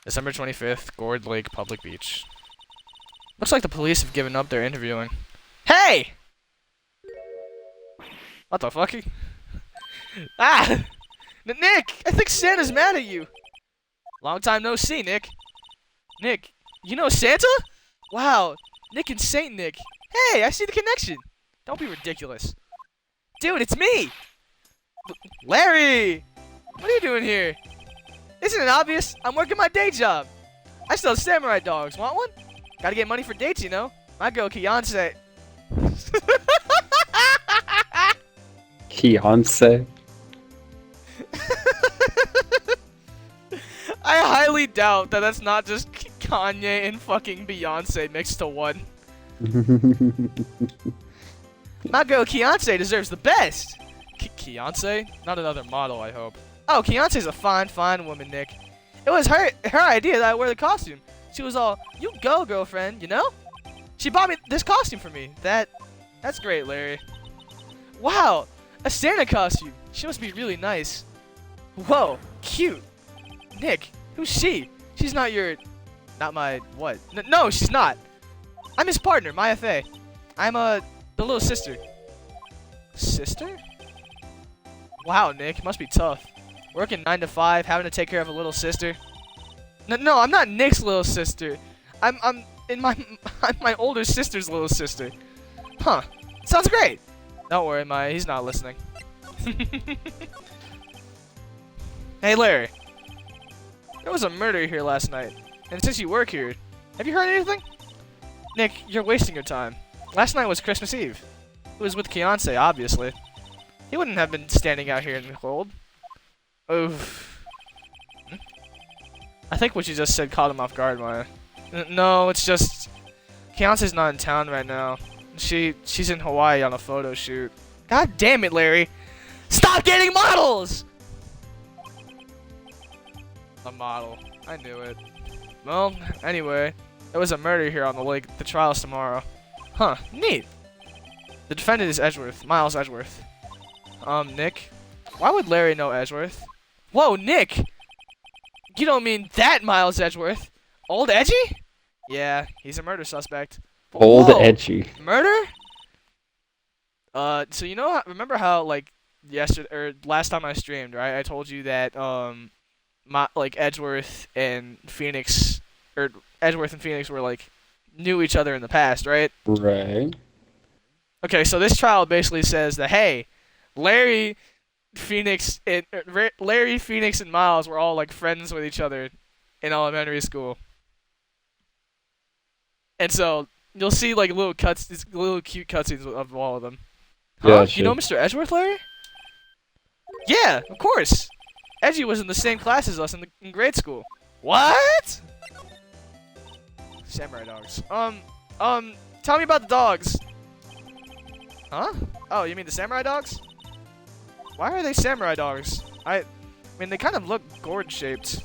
December 25th, Gourd Lake Public Beach. Looks like the police have given up their interviewing. Hey! What the fucky? Ah! Nick! I think Santa's mad at you! Long time no see, Nick. Nick, you know Santa? Wow, Nick and Saint Nick. Hey, I see the connection. Don't be ridiculous. Dude, it's me! Larry! What are you doing here? Isn't it obvious? I'm working my day job. I sell samurai dogs. Want one? Gotta get money for dates, you know. My girl, Beyonce. Beyonce. I highly doubt that that's not just Kanye and fucking Beyonce mixed to one. My girl, Beyonce deserves the best. Beyonce? Not another model, I hope. Oh, Beyonce's a fine, fine woman, Nick. It was her idea that I wear the costume. She was all, you go, girlfriend, you know? She bought me this costume for me. That's great, Larry. Wow, a Santa costume. She must be really nice. Whoa, cute. Nick, who's she? She's not my, what? No, she's not. I'm his partner, Maya Fey. I'm, the little sister. Sister? Wow, Nick, must be tough. Working 9 to 5, having to take care of a little sister. No, I'm not Nick's little sister. I'm my older sister's little sister. Huh. Sounds great. Don't worry, Maya, he's not listening. Hey, Larry. There was a murder here last night. And since you work here, have you heard anything? Nick, you're wasting your time. Last night was Christmas Eve. It was with Beyonce, obviously. He wouldn't have been standing out here in the cold. Oof. I think what you just said caught him off guard, Maya. No, it's just... Beyonce's not in town right now. She's in Hawaii on a photo shoot. God damn it, Larry! Stop getting models! A model. I knew it. Well, anyway, there was a murder here on the lake. The trial's tomorrow. Huh, neat. The defendant is Edgeworth, Miles Edgeworth. Nick? Why would Larry know Edgeworth? Whoa, Nick! You don't mean that Miles Edgeworth? Old Edgy? Yeah, he's a murder suspect. Old Whoa, edgy. murder? So you know, remember how like yesterday or last time I streamed, right? I told you that Edgeworth and Phoenix were like knew each other in the past, right? Right. Okay, so this trial basically says that hey, Larry, Phoenix, and Miles were all like friends with each other in elementary school, and so you'll see like little cute cutscenes of all of them. Huh? Yeah, You know Mr. Edgeworth, Larry? Yeah, of course. Edgy was in the same class as us in grade school. What? Samurai dogs. Tell me about the dogs. Huh? Oh, you mean the samurai dogs? Why are they samurai dogs? I mean, they kind of look gourd-shaped.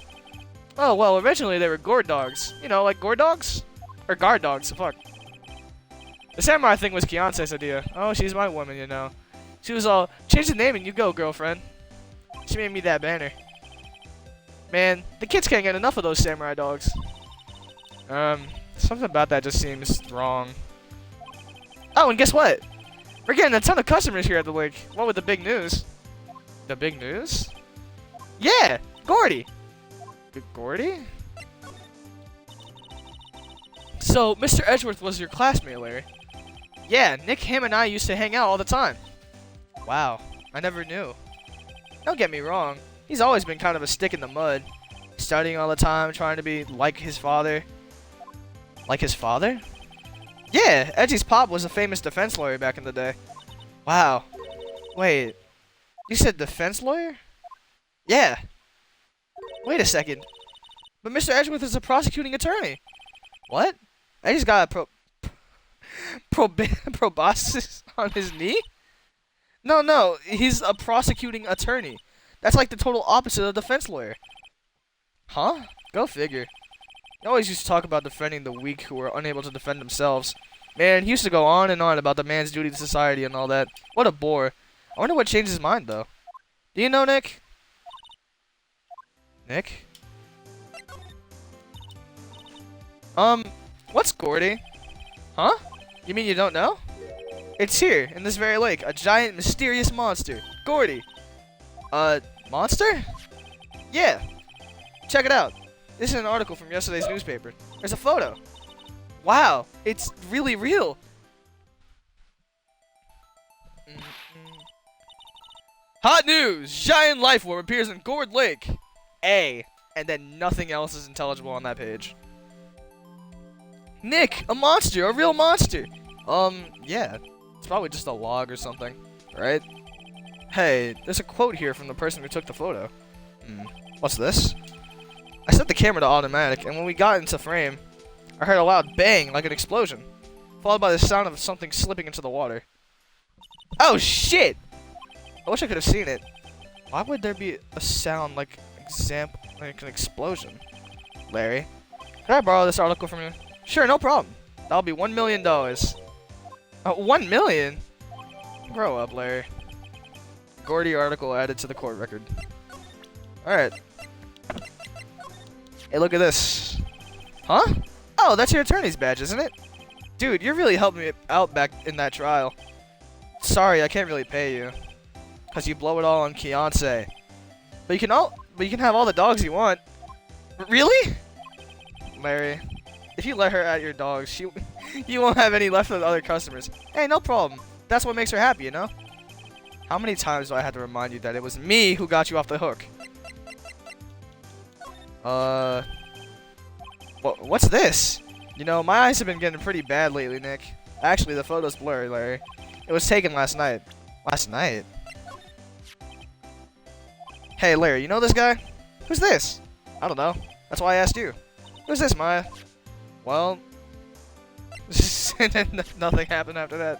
Oh, well, originally they were gourd dogs. You know, like gourd dogs? Or guard dogs, fuck. The samurai thing was Kiance's idea. Oh, she's my woman, you know. She was all, change the name and you go, girlfriend. She made me that banner. Man, the kids can't get enough of those samurai dogs. Something about that just seems wrong. Oh, and guess what? We're getting a ton of customers here at the lake. What with the big news? The big news? Yeah, Gordy. Gordy? So, Mr. Edgeworth was your classmate, Larry? Yeah, Nick, him, and I used to hang out all the time. Wow, I never knew. Don't get me wrong, he's always been kind of a stick in the mud. Studying all the time, trying to be like his father. Like his father? Yeah, Edgy's pop was a famous defense lawyer back in the day. Wow. Wait, you said defense lawyer? Yeah. Wait a second. But Mr. Edgeworth is a prosecuting attorney. What? Edgy's got a proboscis on his knee? No, he's a prosecuting attorney. That's like the total opposite of a defense lawyer. Huh? Go figure. He always used to talk about defending the weak who were unable to defend themselves. Man, he used to go on and on about the man's duty to society and all that. What a bore. I wonder what changed his mind, though. Do you know, Nick? Nick? What's Gordy? Huh? You mean you don't know? It's here, in this very lake, a giant, mysterious monster. Gordy. Monster? Yeah. Check it out. This is an article from yesterday's newspaper. There's a photo. Wow, it's really real. Hot news! Giant life form appears in Gourd Lake. A. And then nothing else is intelligible on that page. Nick, a monster, a real monster. Yeah. It's probably just a log or something, right? Hey, there's a quote here from the person who took the photo. What's this? I set the camera to automatic, and when we got into frame, I heard a loud bang like an explosion, followed by the sound of something slipping into the water. Oh shit! I wish I could have seen it. Why would there be a sound like an explosion? Larry, can I borrow this article from you? Sure, no problem. That'll be $1 million. $1 million? Grow up, Larry. Gordy article added to the court record. Alright. Hey, look at this. Huh? Oh, that's your attorney's badge, isn't it? Dude, you're really helping me out back in that trial. Sorry, I can't really pay you. Cause you blow it all on Kiance. But you can have all the dogs you want. Really? Larry, if you let her at your dogs, you won't have any left for the other customers. Hey, no problem. That's what makes her happy, you know? How many times do I have to remind you that it was me who got you off the hook? What's this? You know, my eyes have been getting pretty bad lately, Nick. Actually, the photo's blurry, Larry. It was taken last night. Last night? Hey, Larry, you know this guy? Who's this? I don't know. That's why I asked you. Who's this, Maya? Well, and then nothing happened after that.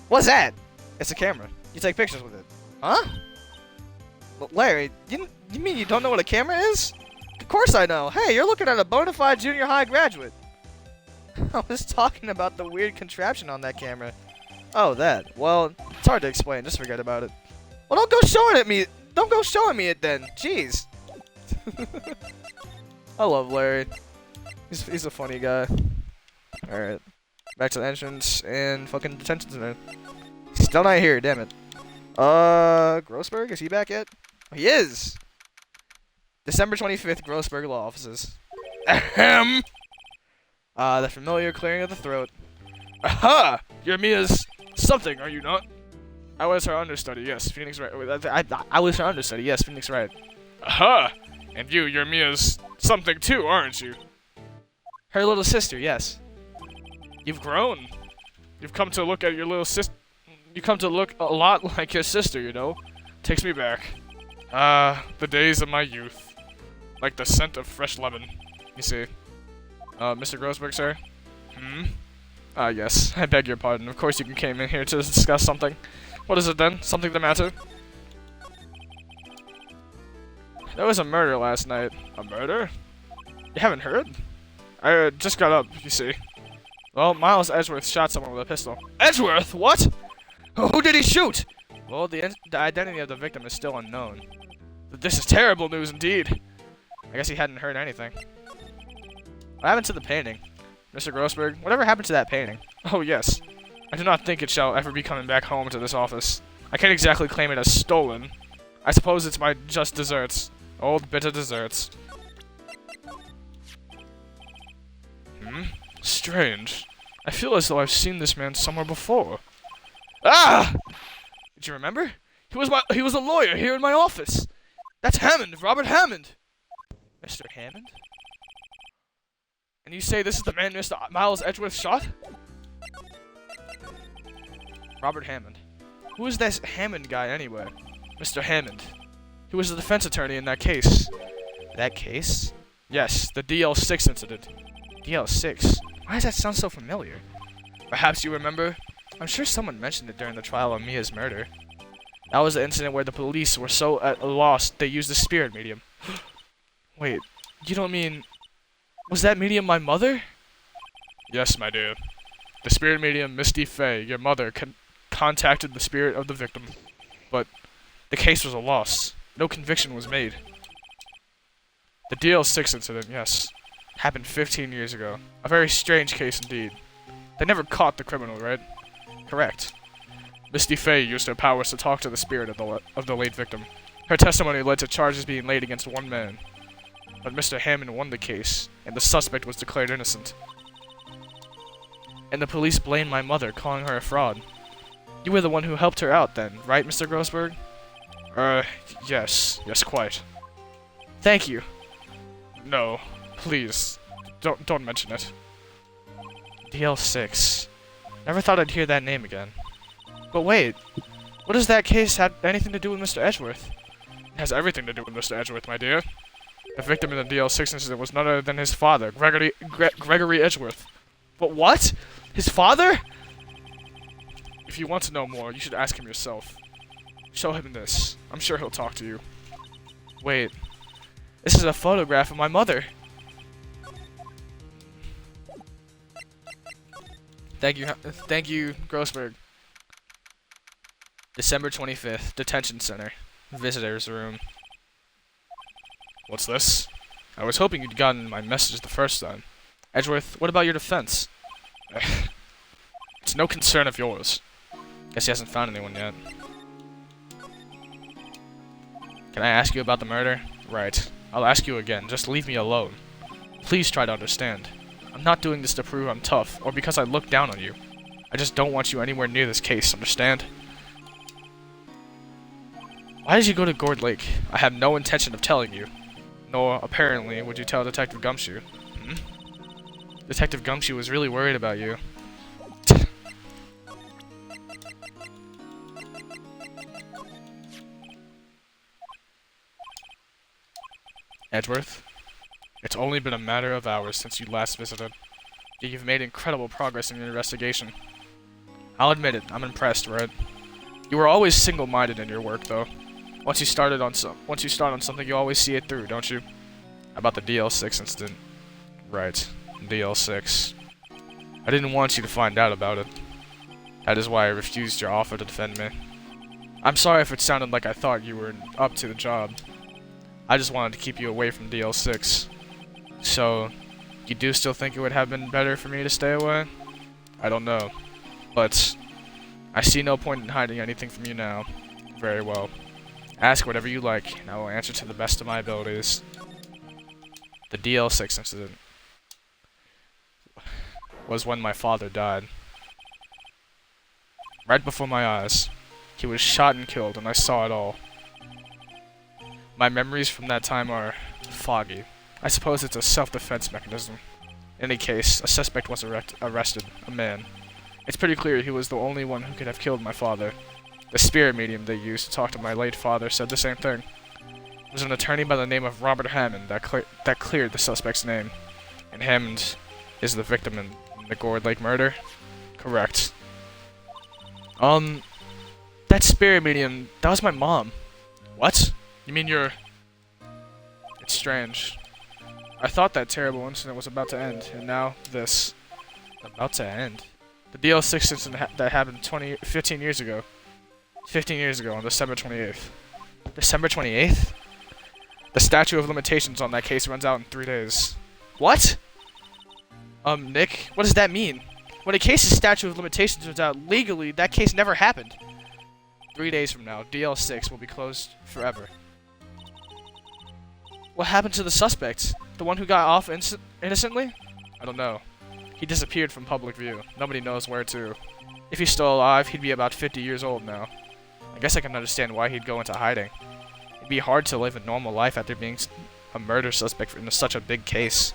What's that? It's a camera. You take pictures with it. Huh? Larry, you mean you don't know what a camera is? Of course I know. Hey, you're looking at a bona fide junior high graduate. I was talking about the weird contraption on that camera. Oh, that. Well, it's hard to explain. Just forget about it. Well, don't go showing it me. Don't go showing me it then. Jeez. I love Larry. He's a funny guy. All right, back to the entrance and fucking detention center. Still not here. Damn it. Grossberg, is he back yet? Oh, he is. December 25th, Grossberg Law Offices. Ahem. The familiar clearing of the throat. Aha! You're Mia's something, are you not? I was her understudy, yes, Phoenix Wright. I was her understudy, yes, Phoenix Wright. Aha! And you're Mia's something too, aren't you? Her little sister, yes. You've grown. You've come to look at your little sister. You come to look a lot like your sister, you know? Takes me back. The days of my youth. Like the scent of fresh lemon. You see. Mr. Grossberg, sir? Yes. I beg your pardon. Of course you came in here to discuss something. What is it then? Something the matter? There was a murder last night. A murder? You haven't heard? I just got up, you see. Well, Miles Edgeworth shot someone with a pistol. Edgeworth? What? Who did he shoot? Well, the identity of the victim is still unknown. This is terrible news indeed. I guess he hadn't heard anything. What happened to the painting? Mr. Grossberg, whatever happened to that painting? Oh, yes. I do not think it shall ever be coming back home to this office. I can't exactly claim it as stolen. I suppose it's my just desserts. Old bitter desserts. Strange. I feel as though I've seen this man somewhere before. Ah! Did you remember? He was a lawyer here in my office. That's Hammond, Robert Hammond. Mr. Hammond? And you say this is the man Mr. Miles Edgeworth shot? Robert Hammond. Who is this Hammond guy anyway? Mr. Hammond. He was the defense attorney in that case. That case? Yes, the DL6 incident. DL6? Why does that sound so familiar? Perhaps you remember? I'm sure someone mentioned it during the trial of Mia's murder. That was the incident where the police were so at a loss they used the spirit medium. Wait, you don't mean... Was that medium my mother? Yes, my dear. The spirit medium, Misty Fey, your mother, contacted the spirit of the victim. But the case was a loss. No conviction was made. The DL6 incident, yes. Happened 15 years ago. A very strange case indeed. They never caught the criminal, right? Correct. Misty Fey used her powers to talk to the spirit of the late victim. Her testimony led to charges being laid against one man. But Mr. Hammond won the case, and the suspect was declared innocent. And the police blamed my mother, calling her a fraud. You were the one who helped her out then, right, Mr. Grossberg? Yes. Yes, quite. Thank you. No, please. Don't mention it. DL6. Never thought I'd hear that name again. But wait, what does that case have anything to do with Mr. Edgeworth? It has everything to do with Mr. Edgeworth, my dear. The victim in the DL6 incident was none other than his father, Gregory Edgeworth. But what? His father? If you want to know more, you should ask him yourself. Show him this. I'm sure he'll talk to you. Wait. This is a photograph of my mother. Thank you, Grossberg. December 25th, Detention Center. Visitor's room. What's this? I was hoping you'd gotten my message the first time. Edgeworth, what about your defense? It's no concern of yours. Guess he hasn't found anyone yet. Can I ask you about the murder? Right. I'll ask you again. Just leave me alone. Please try to understand. I'm not doing this to prove I'm tough, or because I look down on you. I just don't want you anywhere near this case, understand? Why did you go to Gourd Lake? I have no intention of telling you. Nor, apparently, would you tell Detective Gumshoe. Detective Gumshoe was really worried about you. Edgeworth, it's only been a matter of hours since you last visited. You've made incredible progress in your investigation. I'll admit it, I'm impressed, right? You were always single-minded in your work, though. Once you start on something, you always see it through, don't you? About the DL6 incident. Right, DL6. I didn't want you to find out about it. That is why I refused your offer to defend me. I'm sorry if it sounded like I thought you were up to the job. I just wanted to keep you away from DL6. So, you do still think it would have been better for me to stay away? I don't know. But, I see no point in hiding anything from you now. Very well. Ask whatever you like, and I will answer to the best of my abilities. The DL6 incident was when my father died. Right before my eyes. He was shot and killed, and I saw it all. My memories from that time are foggy. I suppose it's a self-defense mechanism. In any case, a suspect was arrested, a man. It's pretty clear he was the only one who could have killed my father. The spirit medium they used to talk to my late father said the same thing. It was an attorney by the name of Robert Hammond that cleared the suspect's name. And Hammond is the victim in the Gourd Lake murder? Correct. That spirit medium, that was my mom. What? You mean you're... It's strange. I thought that terrible incident was about to end, and now this. About to end? The DL6 incident that happened 15 years ago. 15 years ago on December 28th. December 28th? The statute of limitations on that case runs out in 3 days. What? Nick, what does that mean? When a case's statute of limitations runs out legally, that case never happened. 3 days from now, DL6 will be closed forever. What happened to the suspect? The one who got off innocently? I don't know. He disappeared from public view. Nobody knows where to. If he's still alive, he'd be about 50 years old now. I guess I can understand why he'd go into hiding. It'd be hard to live a normal life after being a murder suspect in such a big case.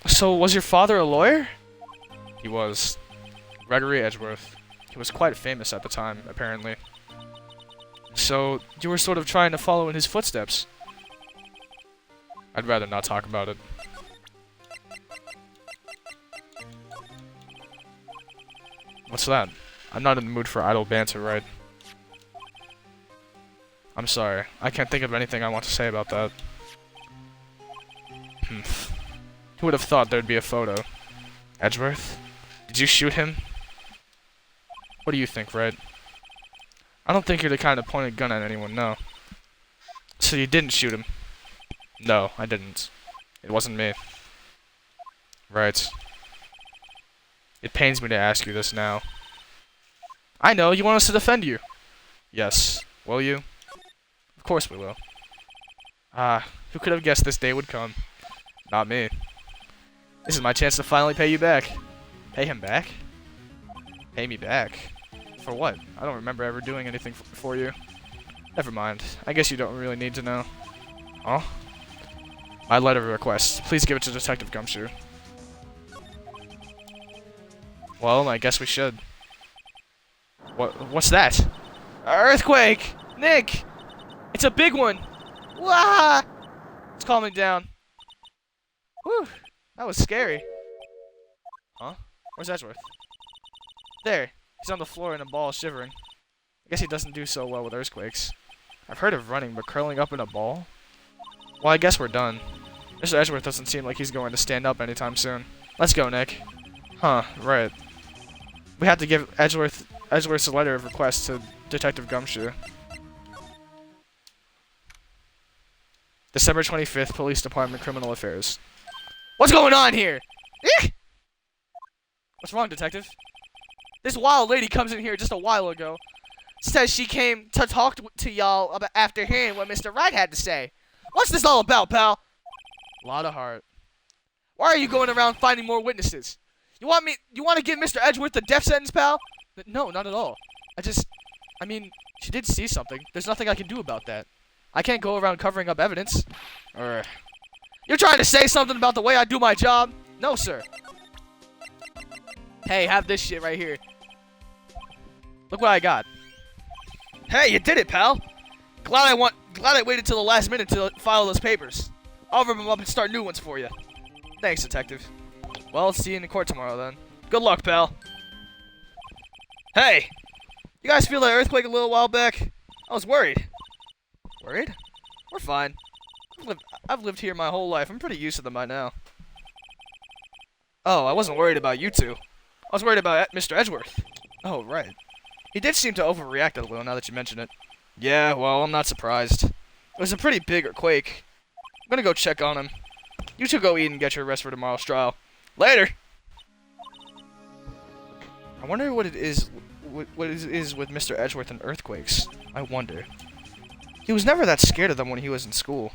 So was your father a lawyer? He was. Gregory Edgeworth. He was quite famous at the time, apparently. So, you were sort of trying to follow in his footsteps. I'd rather not talk about it. What's that? I'm not in the mood for idle banter, right? I'm sorry. I can't think of anything I want to say about that. Who would have thought there'd be a photo? Edgeworth? Did you shoot him? What do you think, Wright? I don't think you're the kind to point a gun at anyone, no. So you didn't shoot him? No, I didn't. It wasn't me. Right. It pains me to ask you this now. I know, you want us to defend you. Yes. Will you? Of course we will. Who could have guessed this day would come? Not me. This is my chance to finally pay you back. Pay him back? Pay me back? For what? I don't remember ever doing anything for you. Never mind. I guess you don't really need to know. Huh? My letter of request. Please give it to Detective Gumshoe. Well, I guess we should. What's that? Earthquake! Nick! It's a big one! Wah! It's calming down. Whew! That was scary. Huh? Where's Edgeworth? There. He's on the floor in a ball, shivering. I guess he doesn't do so well with earthquakes. I've heard of running, but curling up in a ball? Well, I guess we're done. Mr. Edgeworth doesn't seem like he's going to stand up anytime soon. Let's go, Nick. Huh, right. We have to give Edgeworth's a letter of request to Detective Gumshoe. December 25th, Police Department, Criminal Affairs. What's going on here? Eek! What's wrong, Detective? This wild lady comes in here just a while ago. Says she came to talk to y'all about after hearing what Mr. Wright had to say. What's this all about, pal? A lot of heart. Why are you going around finding more witnesses? You want to give Mr. Edgeworth the death sentence, pal? No, not at all. I mean, she did see something. There's nothing I can do about that. I can't go around covering up evidence. You're trying to say something about the way I do my job? No, sir. Hey, have this shit right here. Look what I got. Hey, you did it, pal. Glad I waited till the last minute to file those papers. I'll rip them up and start new ones for you. Thanks, Detective. Well, I'll see you in the court tomorrow then. Good luck, pal. Hey! You guys feel that earthquake a little while back? I was worried. Worried? We're fine. I've lived here my whole life. I'm pretty used to them by now. Oh, I wasn't worried about you two. I was worried about Mr. Edgeworth. Oh, right. He did seem to overreact a little now that you mention it. Yeah, well, I'm not surprised. It was a pretty big quake. I'm gonna go check on him. You two go eat and get your rest for tomorrow's trial. Later! I wonder what it is with Mr. Edgeworth and earthquakes. I wonder. He was never that scared of them when he was in school.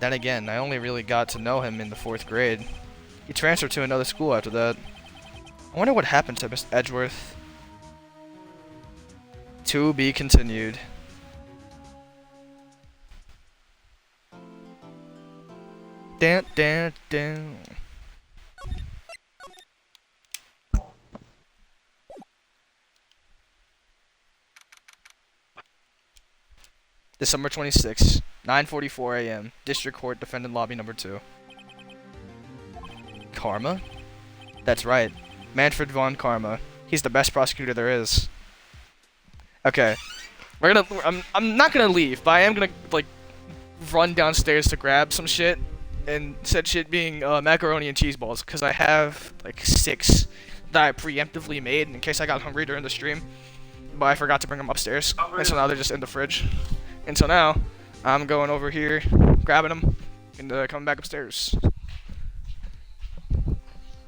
Then again, I only really got to know him in the 4th grade. He transferred to another school after that. I wonder what happened to Mr. Edgeworth. To be continued. Dan, dan, dan. December 26, 9:44 a.m. District Court, Defendant Lobby Number 2. Karma? That's right. Manfred von Karma. He's the best prosecutor there is. Okay. I'm not gonna leave, but I am gonna, like, run downstairs to grab some shit. And said shit being macaroni and cheese balls, because I have, like, 6 that I preemptively made in case I got hungry during the stream. But I forgot to bring them upstairs. And so now they're just in the fridge. And so now, I'm going over here, grabbing them, and coming back upstairs.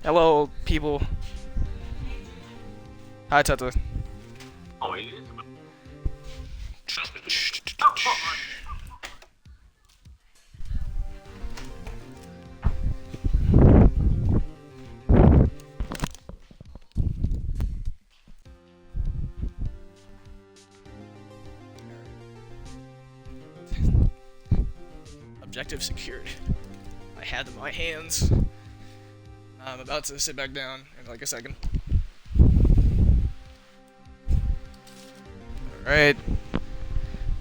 Hello, people. Hi, Tata. Objective secured. I had them in my hands. I'm about to sit back down in like a second. Alright.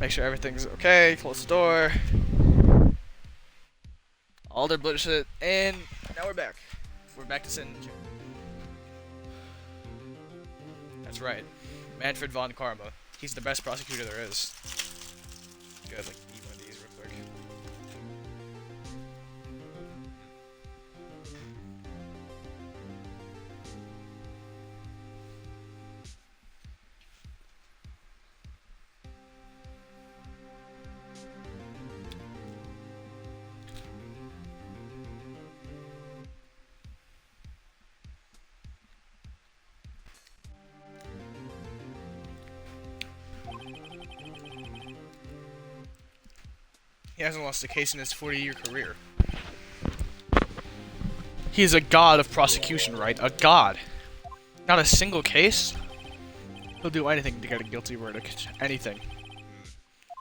Make sure everything's okay. Close the door. All their bullshit. And now we're back. We're back to sitting in the chair. That's right. Manfred von Karma. He's the best prosecutor there is. Good, like, eat one of these real quick. He hasn't lost a case in his 40-year career. He is a god of prosecution, right? A god. Not a single case. He'll do anything to get a guilty verdict. Anything.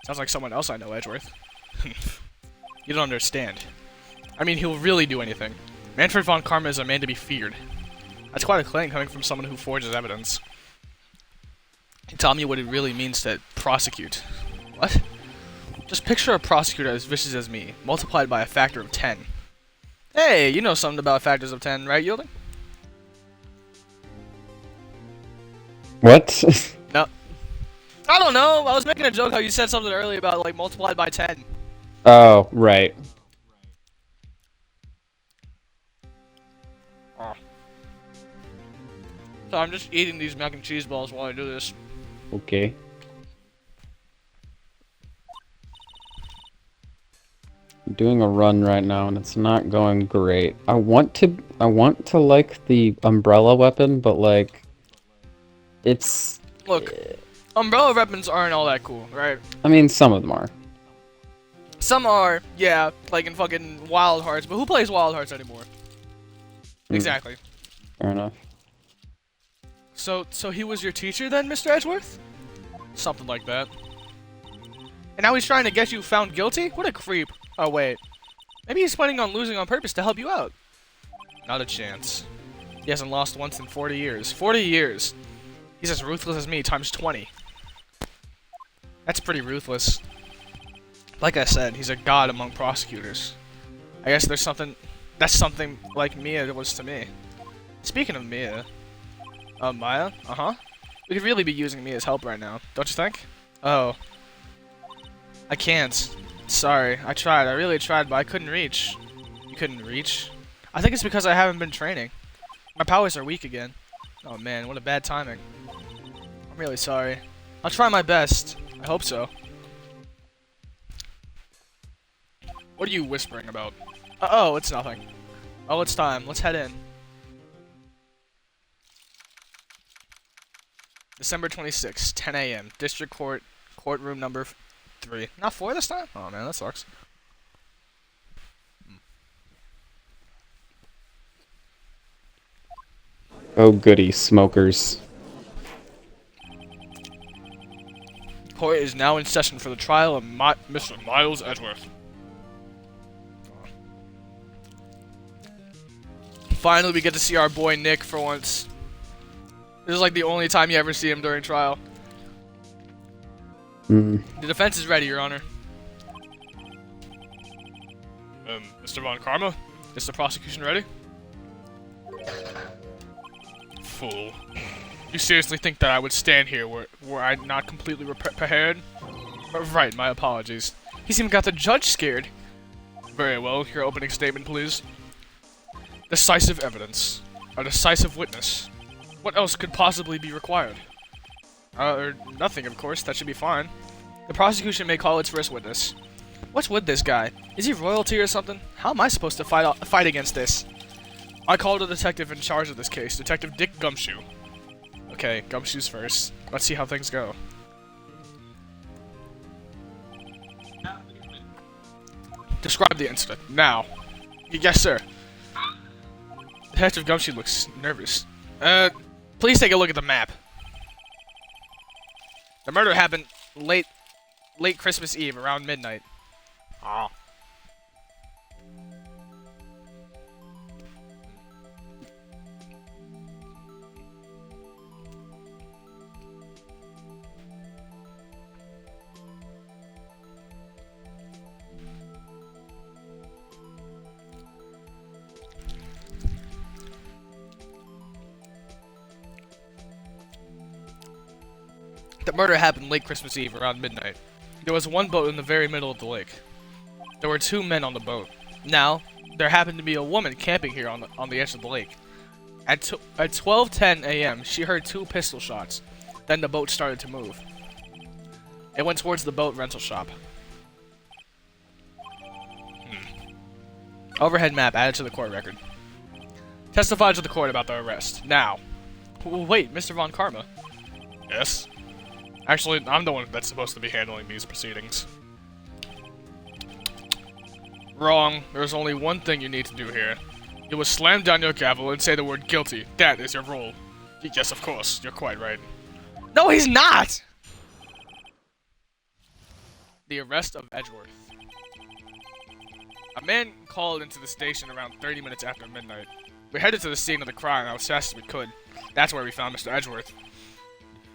Sounds like someone else I know, Edgeworth. You don't understand. I mean, he'll really do anything. Manfred von Karma is a man to be feared. That's quite a claim coming from someone who forges evidence. Tell me what it really means to prosecute. What? Just picture a prosecutor as vicious as me, multiplied by a factor of 10. Hey, you know something about factors of 10, right, Yielding? What? No. I don't know. I was making a joke how you said something earlier about, like, multiplied by 10. Oh, right. Oh. So I'm just eating these mac and cheese balls while I do this. Okay. I'm doing a run right now and it's not going great. I want to like the umbrella weapon, but like it's Look, umbrella weapons aren't all that cool, right? I mean, some of them are. Some are, yeah, like in fucking Wild Hearts, but who plays Wild Hearts anymore? Exactly. Fair enough. So he was your teacher then, Mr. Edgeworth? Something like that. And now he's trying to get you found guilty? What a creep. Oh, wait. Maybe he's planning on losing on purpose to help you out. Not a chance. He hasn't lost once in 40 years. 40 years! He's as ruthless as me, times 20. That's pretty ruthless. Like I said, he's a god among prosecutors. I guess there's something... That's something like Mia was to me. Speaking of Mia... Maya? Uh-huh. We could really be using Mia's help right now, don't you think? Oh. I can't. Sorry, I tried. I really tried, but I couldn't reach. You couldn't reach? I think it's because I haven't been training. My powers are weak again. Oh man, what a bad timing. I'm really sorry. I'll try my best. I hope so. What are you whispering about? Oh, it's nothing. Oh, it's time. Let's head in. December 26th, 10 a.m. District Court, courtroom number 3. Not 4 this time? Oh man, that sucks. Oh goody, smokers. Court is now in session for the trial of Mr. Miles Edgeworth. Finally, we get to see our boy Nick for once. This is like the only time you ever see him during trial. The defense is ready, Your Honor. Mr. Von Karma, is the prosecution ready? Fool. You seriously think that I would stand here were I not completely prepared? Right, my apologies. He's even got the judge scared. Very well, your opening statement, please. Decisive evidence. A decisive witness. What else could possibly be required? Nothing, of course. That should be fine. The prosecution may call its first witness. What's with this guy? Is he royalty or something? How am I supposed to fight against this? I called a detective in charge of this case, Detective Dick Gumshoe. Okay, Gumshoe's first. Let's see how things go. Describe the incident, now. Yes, sir. Detective Gumshoe looks nervous. Please take a look at the map. The murder happened late Christmas Eve, around midnight. Ah. The murder happened late Christmas Eve, around midnight. There was one boat in the very middle of the lake. There were 2 men on the boat. Now, there happened to be a woman camping here on the edge of the lake. At 12:10 a.m., she heard 2 pistol shots. Then the boat started to move. It went towards the boat rental shop. Overhead map added to the court record. Testify to the court about the arrest. Now. Wait, Mr. Von Karma. Yes? Actually, I'm the one that's supposed to be handling these proceedings. Wrong. There's only one thing you need to do here. You will slam down your gavel and say the word guilty. That is your role. Yes, of course. You're quite right. No, he's not! The arrest of Edgeworth. A man called into the station around 30 minutes after midnight. We headed to the scene of the crime as fast as we could. That's where we found Mr. Edgeworth.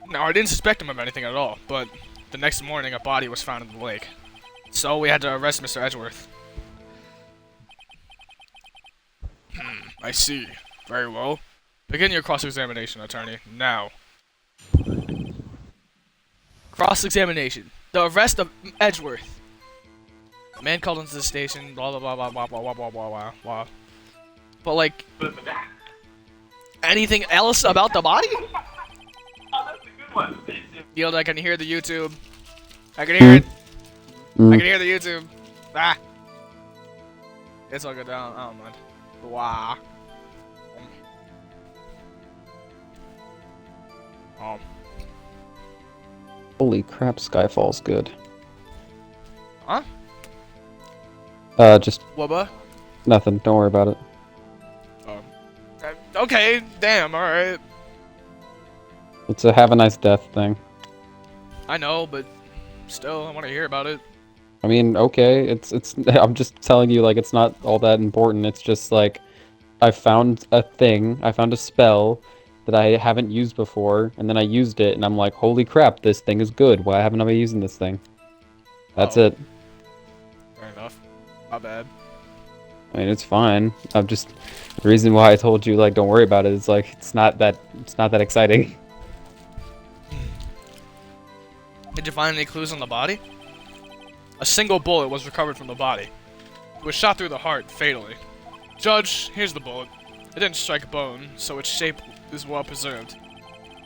Now, I didn't suspect him of anything at all, but the next morning a body was found in the lake. So we had to arrest Mr. Edgeworth. I see. Very well. Begin your cross-examination, attorney. Now. Cross-examination. The arrest of Edgeworth. A man called into the station, blah blah blah blah blah blah blah blah blah blah. But like, anything else about the body? Yield, I can hear the YouTube. I can hear it. I can hear the YouTube. Ah. It's all good down. I don't mind. Wow. Holy crap, Skyfall's good. Huh? Just Wubba? nothing. Don't worry about it. Okay, damn, alright. It's a have a nice death thing. I know, but still, I want to hear about it. I mean, okay, it's I'm just telling you, like, it's not all that important. It's just like I found a thing, I found a spell that I haven't used before, and then I used it, and I'm like, holy crap, this thing is good. Why haven't I been using this thing? That's it. My bad. I mean, it's fine. I'm just the reason why I told you like don't worry about it is like it's not that exciting. Did you find any clues on the body? A single bullet was recovered from the body. It was shot through the heart, fatally. Judge, here's the bullet. It didn't strike a bone, so its shape is well preserved.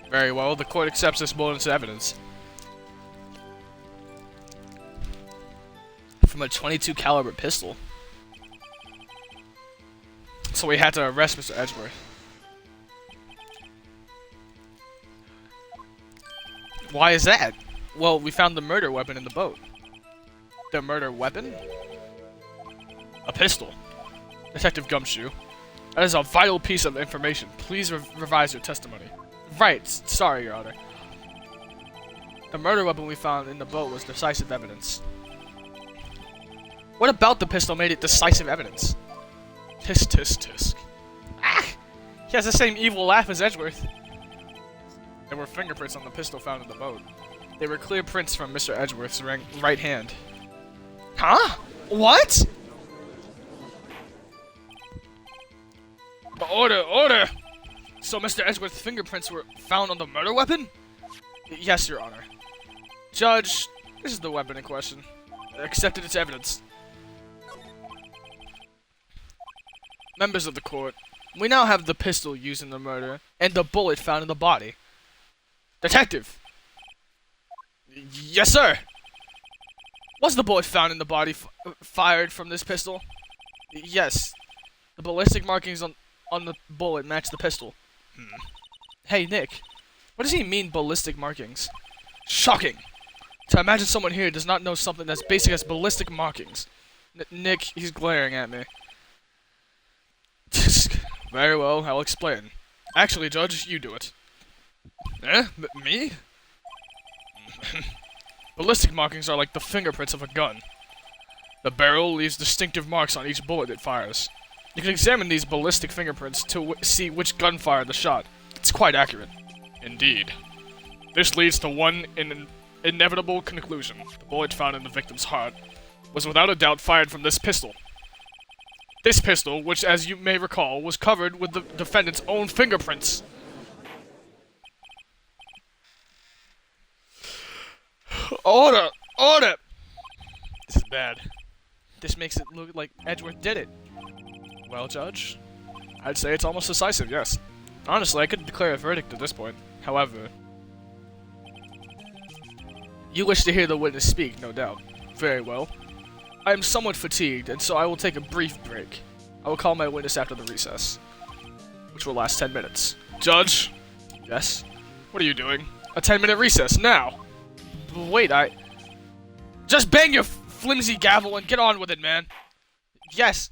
Very well, the court accepts this bullet as evidence. From a .22 caliber pistol. So we had to arrest Mr. Edgeworth. Why is that? Well, we found the murder weapon in the boat. The murder weapon? A pistol. Detective Gumshoe. That is a vital piece of information. Please revise your testimony. Right. Sorry, Your Honor. The murder weapon we found in the boat was decisive evidence. What about the pistol made it decisive evidence? Tisk, tisk, tisk. Ah! He has the same evil laugh as Edgeworth. There were fingerprints on the pistol found in the boat. They were clear prints from Mr. Edgeworth's right hand. Huh? What? Order, order! So Mr. Edgeworth's fingerprints were found on the murder weapon? Yes, Your Honor. Judge, this is the weapon in question. Accepted its evidence. Members of the court, we now have the pistol used in the murder and the bullet found in the body. Detective! Yes, sir! Was the bullet found in the body fired from this pistol? Yes. The ballistic markings on the bullet match the pistol. Hey, Nick. What does he mean, ballistic markings? Shocking! To imagine someone here does not know something as basic as ballistic markings. Nick, he's glaring at me. Very well, I'll explain. Actually, Judge, you do it. Eh? Me? Ballistic markings are like the fingerprints of a gun. The barrel leaves distinctive marks on each bullet it fires. You can examine these ballistic fingerprints to see which gun fired the shot. It's quite accurate. Indeed. This leads to one inevitable conclusion. The bullet found in the victim's heart was without a doubt fired from this pistol. This pistol, which as you may recall, was covered with the defendant's own fingerprints. Order! Order! This is bad. This makes it look like Edgeworth did it. Well, Judge, I'd say it's almost decisive, yes. Honestly, I could declare a verdict at this point. However, you wish to hear the witness speak, no doubt. Very well. I am somewhat fatigued, and so I will take a brief break. I will call my witness after the recess, which will last 10 minutes. Judge? Yes? What are you doing? A 10-minute recess, now! Wait, just bang your flimsy gavel and get on with it, man! Yes!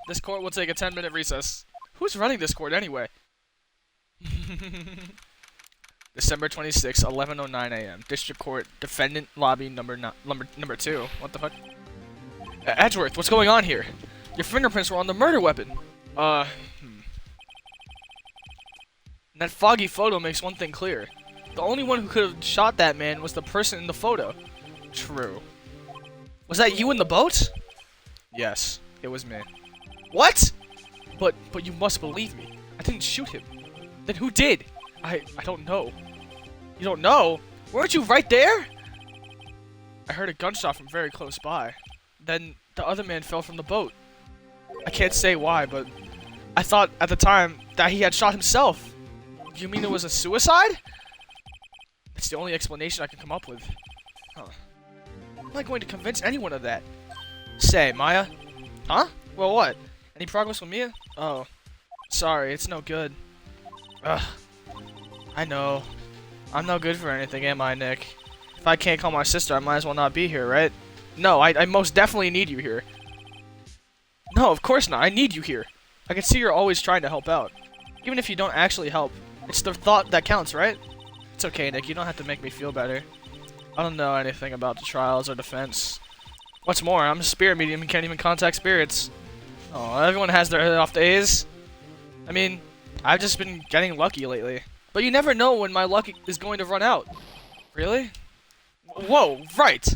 This court will take a 10-minute recess. Who's running this court, anyway? December 26, 11:09 a.m. District Court, Defendant Lobby number 2. What the fuck? Edgeworth, what's going on here? Your fingerprints were on the murder weapon. That foggy photo makes one thing clear. The only one who could have shot that man was the person in the photo. True. Was that you in the boat? Yes, it was me. What? But you must believe me. I didn't shoot him. Then who did? I don't know. You don't know? Weren't you right there? I heard a gunshot from very close by. Then the other man fell from the boat. I can't say why, but I thought at the time that he had shot himself. You mean it was a suicide? It's the only explanation I can come up with. Huh. How am I going to convince anyone of that? Say, Maya? Huh? Well, what? Any progress with Mia? Oh. Sorry, it's no good. Ugh. I know. I'm no good for anything, am I, Nick? If I can't call my sister, I might as well not be here, right? No, I most definitely need you here. No, of course not. I need you here. I can see you're always trying to help out. Even if you don't actually help, it's the thought that counts, right? It's okay, Nick. You don't have to make me feel better. I don't know anything about the trials or defense. What's more, I'm a spirit medium and can't even contact spirits. Oh, everyone has their head off days. I mean, I've just been getting lucky lately. But you never know when my luck is going to run out. Really? Whoa, right.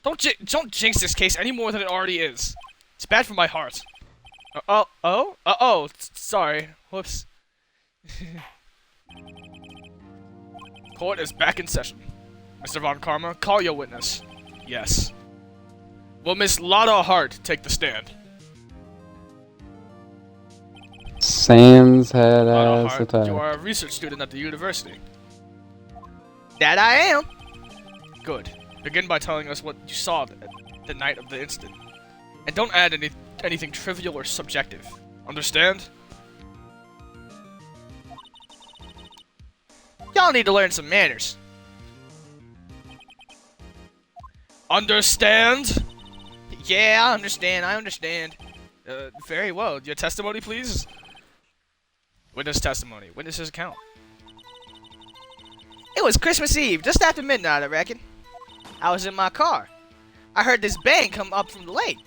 Don't jinx this case any more than it already is. It's bad for my heart. Sorry. Whoops. Court is back in session. Mr. Von Karma, call your witness. Yes. Will Miss Lotta Hart take the stand? Sans had Lotta ass Hart, attack. you are a research student at the university. That I am. Good. Begin by telling us what you saw the night of the incident. And don't add anything trivial or subjective. Understand? Y'all need to learn some manners. Understand? Yeah, I understand. Very well. Your testimony, please? Witness testimony. Witness's account. It was Christmas Eve, just after midnight, I reckon. I was in my car. I heard this bang come up from the lake.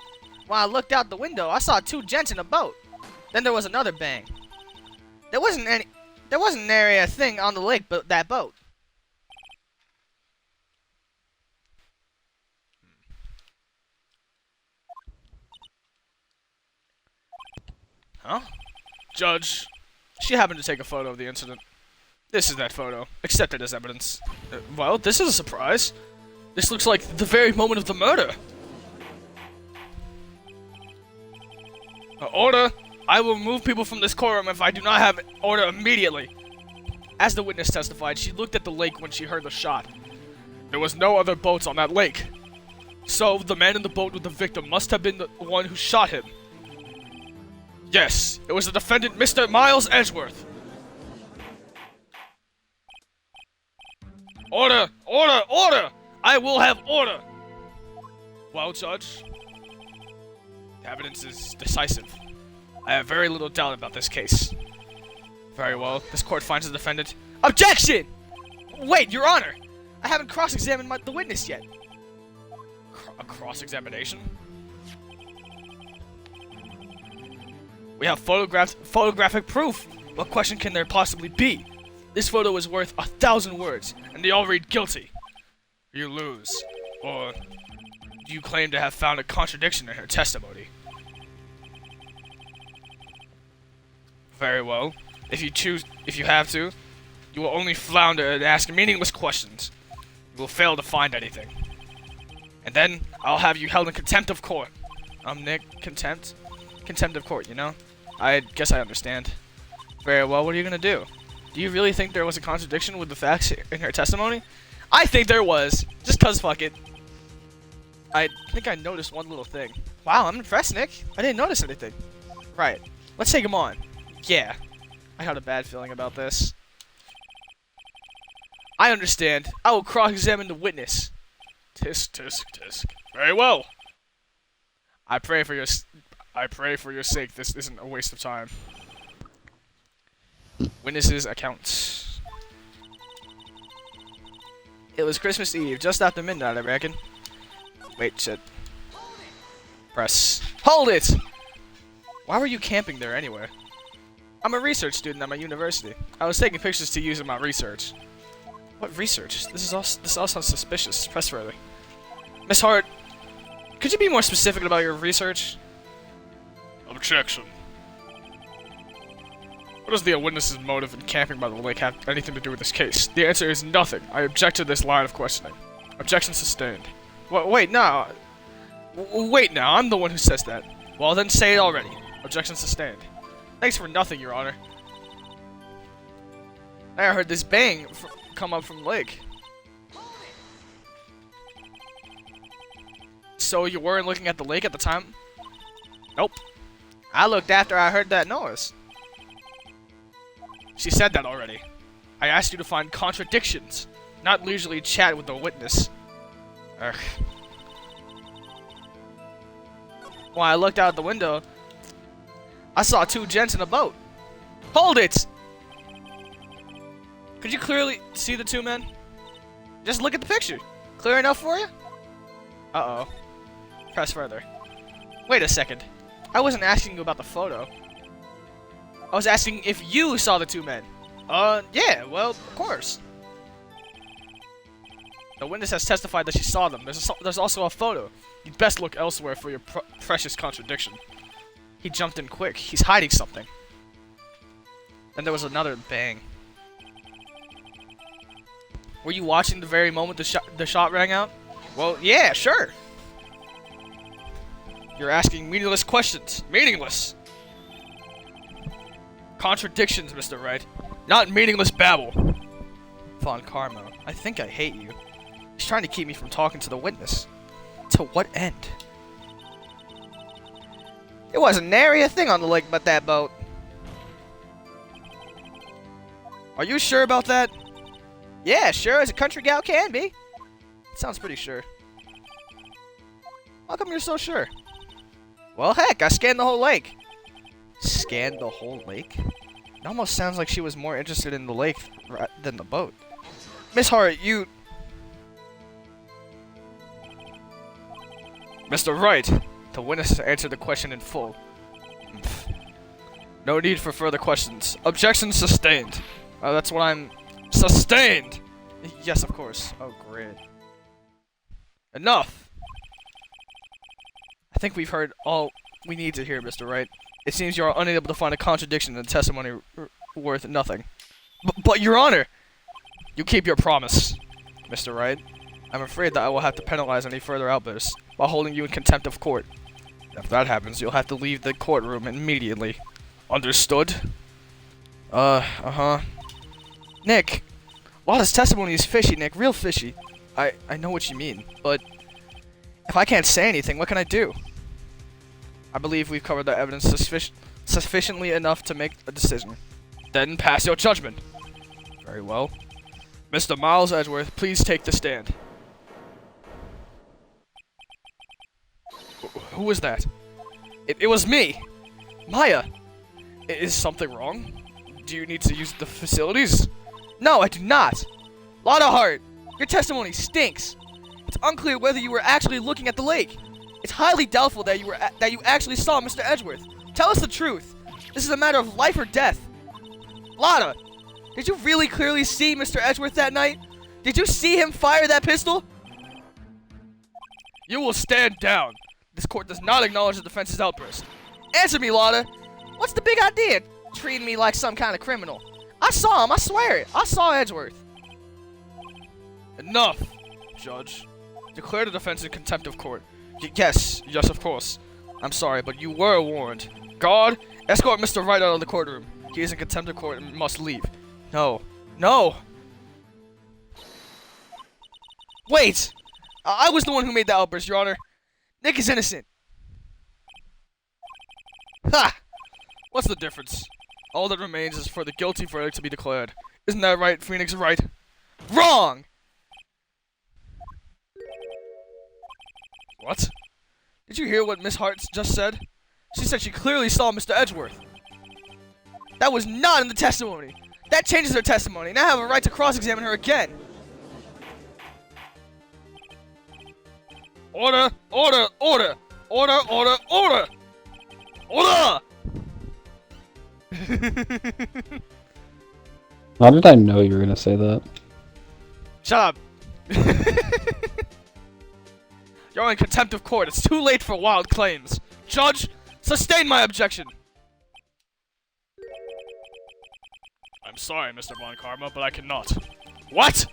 When I looked out the window, I saw two gents in a boat. Then there was another bang. There wasn't nary a thing on the lake but that boat. Huh? Judge, she happened to take a photo of the incident. This is that photo, accepted as evidence. Well, this is a surprise. This looks like the very moment of the murder. Order! I will remove people from this courtroom if I do not have order immediately. As the witness testified, she looked at the lake when she heard the shot. There was no other boats on that lake. So, the man in the boat with the victim must have been the one who shot him. Yes, it was the defendant, Mr. Miles Edgeworth. Order! Order! Order! I will have order! Well, Judge, the evidence is decisive. I have very little doubt about this case. Very well. This court finds the defendant. Objection! Wait, Your Honor! I haven't cross-examined the witness yet. A cross-examination? We have photographic proof. What question can there possibly be? This photo is worth 1,000 words, and they all read guilty. You lose. Or do you claim to have found a contradiction in her testimony? Very well. If you have to, you will only flounder and ask meaningless questions. You will fail to find anything. And then, I'll have you held in contempt of court. Nick, contempt? Contempt of court, you know? I guess I understand. Very well, what are you gonna do? Do you really think there was a contradiction with the facts in her testimony? I think there was. Just cause fuck it. I think I noticed one little thing. Wow, I'm impressed, Nick. I didn't notice anything. Right. Let's take him on. Yeah. I had a bad feeling about this. I understand. I will cross-examine the witness. Tisk, tisk, tisk. Very well. I pray for your sake this isn't a waste of time. Witnesses' accounts. It was Christmas Eve, just after midnight, I reckon. Wait, shit. Press. Hold it! Why were you camping there anyway? I'm a research student at my university. I was taking pictures to use in my research. What research? This all sounds suspicious. Press further. Miss Hart, could you be more specific about your research? Objection. What does the witness's motive in camping by the lake have anything to do with this case? The answer is nothing. I object to this line of questioning. Objection sustained. Wait, no. Wait now, I'm the one who says that. Well, then say it already. Objection sustained. Thanks for nothing, Your Honor. I heard this bang come up from the lake. So you weren't looking at the lake at the time? Nope. I looked after I heard that noise. She said that already. I asked you to find contradictions, not leisurely chat with the witness. Ugh. When I looked out the window, I saw two gents in a boat. Hold it! Could you clearly see the two men? Just look at the picture. Clear enough for you? Uh-oh. Press further. Wait a second. I wasn't asking you about the photo. I was asking if you saw the two men. Yeah, well, of course. The witness has testified that she saw them. There's also a photo. You'd best look elsewhere for your precious contradiction. He jumped in quick. He's hiding something. Then there was another bang. Were you watching the very moment the shot rang out? Well, yeah, sure. You're asking meaningless questions. Meaningless. Contradictions, Mr. Wright. Not meaningless babble. Von Karma, I think I hate you. He's trying to keep me from talking to the witness. To what end? It wasn't nary a thing on the lake but that boat. Are you sure about that? Yeah, sure as a country gal can be. Sounds pretty sure. How come you're so sure? Well, heck, I scanned the whole lake. Scanned the whole lake? It almost sounds like she was more interested in the lake than the boat. Miss Hart, you... Mr. Wright, the witness has answered the question in full. No need for further questions. Objection sustained. That's what I'm... Sustained! Yes, of course. Oh, great. Enough! I think we've heard all we need to hear, Mr. Wright. It seems you are unable to find a contradiction in the testimony worth nothing. But, Your Honor! You keep your promise, Mr. Wright. I'm afraid that I will have to penalize any further outbursts while holding you in contempt of court. If that happens, you'll have to leave the courtroom immediately. Understood? Uh-huh. Nick, Lada's testimony is fishy, Nick. Real fishy. I know what you mean, but if I can't say anything, what can I do? I believe we've covered the evidence sufficiently enough to make a decision. Then pass your judgment. Very well. Mr. Miles Edgeworth, please take the stand. Who was that? It was me! Maya! Is something wrong? Do you need to use the facilities? No, I do not! Lada Hart, your testimony stinks! It's unclear whether you were actually looking at the lake. It's highly doubtful that you actually saw Mr. Edgeworth. Tell us the truth. This is a matter of life or death. Lada, did you really clearly see Mr. Edgeworth that night? Did you see him fire that pistol? You will stand down. This court does not acknowledge the defense's outburst. Answer me, Lada. What's the big idea? Treating me like some kind of criminal. I saw him, I swear it. I saw Edgeworth. Enough, Judge. Declare the defense in contempt of court. Yes, of course. I'm sorry, but you were warned. Guard, escort Mr. Wright out of the courtroom. He is in contempt of court and must leave. No. No! Wait! I was the one who made the outburst, Your Honor. Nick is innocent. Ha! What's the difference? All that remains is for the guilty verdict to be declared. Isn't that right, Phoenix Wright? Wrong! What? Did you hear what Miss Hart just said? She said she clearly saw Mr. Edgeworth. That was not in the testimony. That changes her testimony. Now I have a right to cross-examine her again. Order! Order! Order! Order! Order! Order! Order! How did I know you were gonna say that? Shut up! You're in contempt of court. It's too late for wild claims. Judge, sustain my objection. I'm sorry, Mr. Von Karma, but I cannot. What?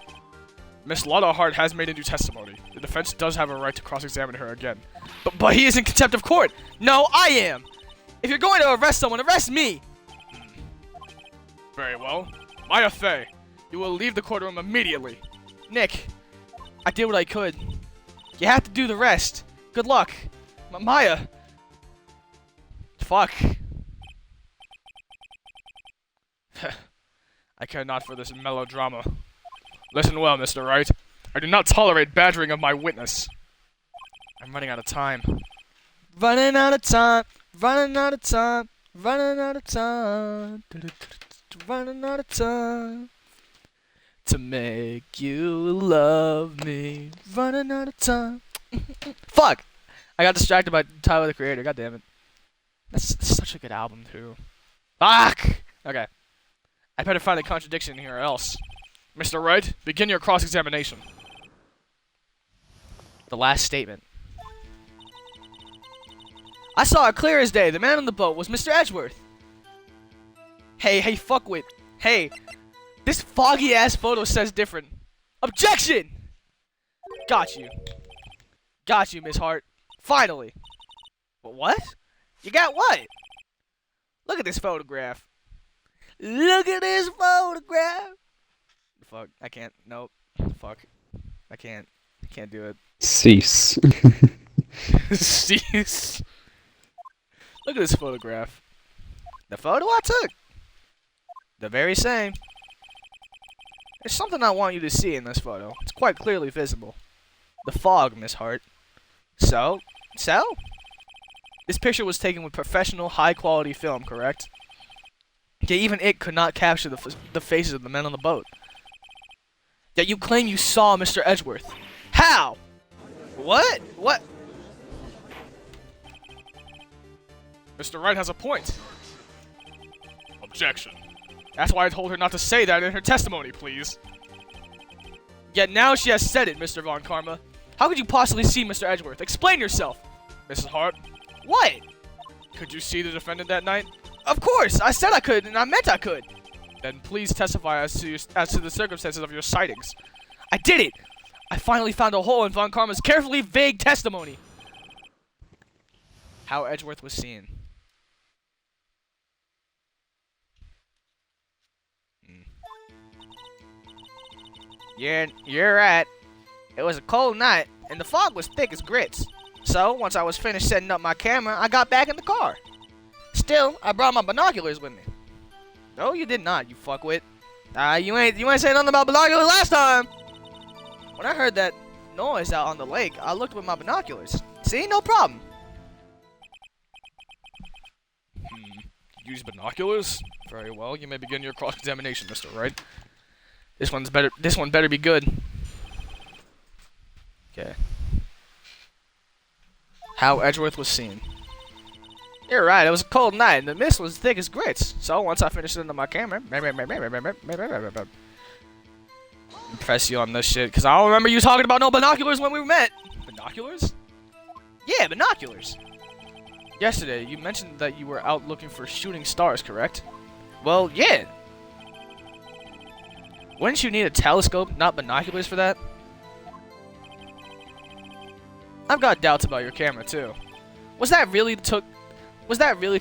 Miss Lada Hart has made a new testimony. The defense does have a right to cross-examine her again. But he is in contempt of court. No, I am. If you're going to arrest someone, arrest me. Very well. Maya Fey, you will leave the courtroom immediately. Nick, I did what I could. You have to do the rest. Good luck. Maya. Fuck. I care not for this melodrama. Listen well, Mr. Wright. I do not tolerate badgering of my witness. I'm running out of time. Running out of time. Running out of time. Running out of time. Running out of time. To make you love me. Running out of time. Fuck! I got distracted by Tyler the Creator. God damn it. That's such a good album, too. Fuck! Okay. I better find a contradiction here or else. Mr. Wright, begin your cross-examination. The last statement. I saw it clear as day. The man on the boat was Mr. Edgeworth. Hey, fuckwit. Hey, this foggy-ass photo says different. Objection! Got you. Got you, Miss Hart. Finally. But what? You got what? Look at this photograph. Look at this photograph. Fuck, I can't. Nope. Fuck. I can't do it. Cease. Cease. Look at this photograph. The photo I took. The very same. There's something I want you to see in this photo. It's quite clearly visible. The fog, Miss Hart. So? This picture was taken with professional, high-quality film, correct? Yet even it could not capture the faces of the men on the boat. Yet you claim you saw Mr. Edgeworth. How? What? What? Mr. Wright has a point. Objection. That's why I told her not to say that in her testimony, please. Yet now she has said it, Mr. Von Karma. How could you possibly see Mr. Edgeworth? Explain yourself. Mrs. Hart. What? Could you see the defendant that night? Of course! I said I could, and I meant I could. Then please testify as to the circumstances of your sightings. I did it! I finally found a hole in Von Karma's carefully vague testimony. How Edgeworth was seen. You're right. It was a cold night, and the fog was thick as grits. So, once I was finished setting up my camera, I got back in the car. Still, I brought my binoculars with me. No, you did not, you fuckwit. You ain't saying nothing about binoculars last time. When I heard that noise out on the lake, I looked with my binoculars. See, no problem. Use binoculars? Very well. You may begin your cross-examination, Mr. Wright. This one better be good. Okay. How Edgeworth was seen. You're right, it was a cold night, and the mist was thick as grits. So, once I finished it into my camera... Impress you on this shit, because I don't remember you talking about no binoculars when we met. Binoculars? Yeah, binoculars. Yesterday, you mentioned that you were out looking for shooting stars, correct? Well, yeah. Wouldn't you need a telescope, not binoculars for that? I've got doubts about your camera, too. Was that really to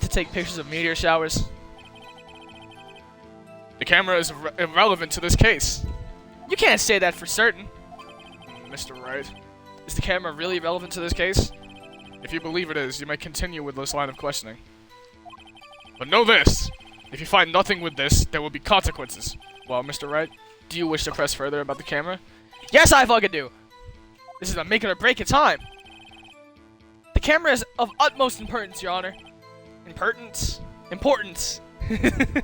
take pictures of meteor showers? The camera is irrelevant to this case. You can't say that for certain. Mr. Wright, is the camera really relevant to this case? If you believe it is, you may continue with this line of questioning. But know this! If you find nothing with this, there will be consequences. Well, Mr. Wright, do you wish to press further about the camera? Yes, I fucking do! This is a make it or break it time! The camera is of utmost importance, Your Honor. Importance. It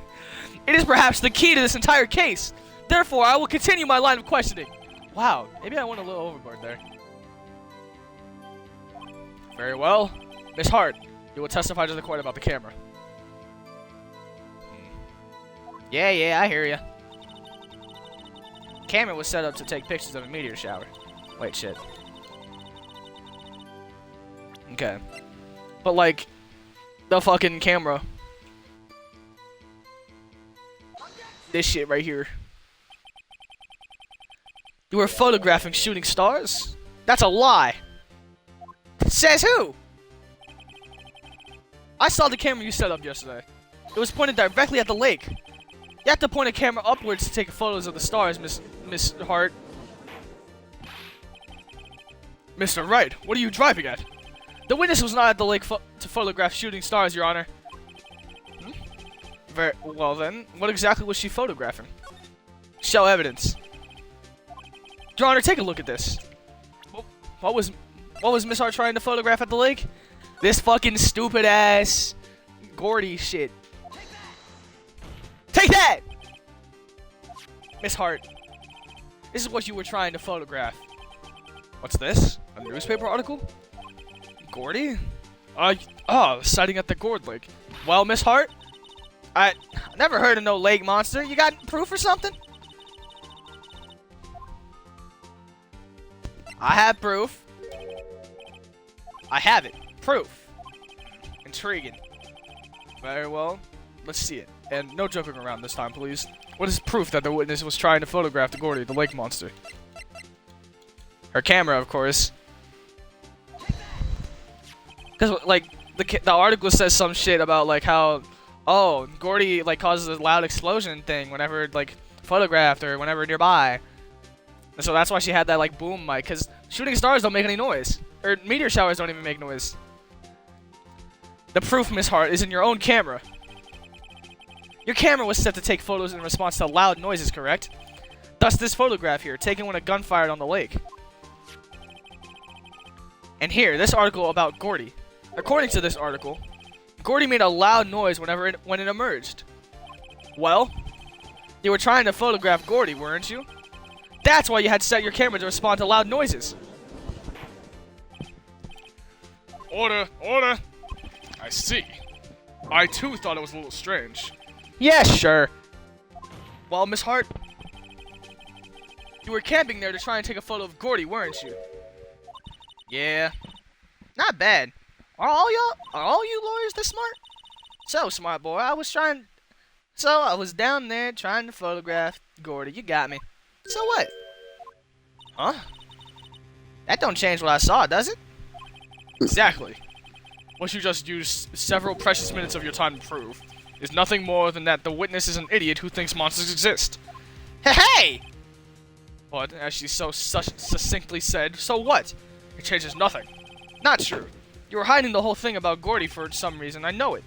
is perhaps the key to this entire case. Therefore, I will continue my line of questioning. Wow, maybe I went a little overboard there. Very well. Miss Hart, you will testify to the court about the camera. Yeah, I hear ya. Camera was set up to take pictures of a meteor shower. Wait, shit. Okay. But, like, the fucking camera. This shit right here. You were photographing shooting stars? That's a lie. Says who? I saw the camera you set up yesterday. It was pointed directly at the lake. You have to point a camera upwards to take photos of the stars, Miss Hart. Mr. Wright, what are you driving at? The witness was not at the lake to photograph shooting stars, Your Honor. Very well then, what exactly was she photographing? Show evidence. Your Honor, take a look at this. What was Miss Hart trying to photograph at the lake? This fucking stupid ass Gordy shit. Take that! Miss Hart, this is what you were trying to photograph. What's this? A newspaper article? Gordy? Sighting at the Gourd Lake. Well, Miss Hart, I never heard of no lake monster. You got proof or something? I have proof. I have it. Proof. Intriguing. Very well. Let's see it. And no joking around this time, please. What is proof that the witness was trying to photograph the Gordy, the lake monster? Her camera, of course. Because, like, the article says some shit about, like, how, oh, Gordy, like, causes a loud explosion thing whenever, like, photographed or whenever nearby. And so that's why she had that, like, boom mic. Because shooting stars don't make any noise. Or meteor showers don't even make noise. The proof, Miss Hart, is in your own camera. Your camera was set to take photos in response to loud noises, correct? Thus this photograph here, taken when a gun fired on the lake. And here, this article about Gordy. According to this article, Gordy made a loud noise when it emerged. Well, you were trying to photograph Gordy, weren't you? That's why you had set your camera to respond to loud noises. Order, order. I see. I too thought it was a little strange. Yeah, sure. Well, Miss Hart, you were camping there to try and take a photo of Gordy, weren't you? Yeah. Not bad. Are all you lawyers this smart? So, smart boy, I was down there trying to photograph Gordy. You got me. So what? Huh? That don't change what I saw, does it? Exactly. What you just used several precious minutes of your time to prove is nothing more than that the witness is an idiot who thinks monsters exist. Hey! But, as she so succinctly said, so what? It changes nothing. Not true. You were hiding the whole thing about Gordy for some reason, I know it.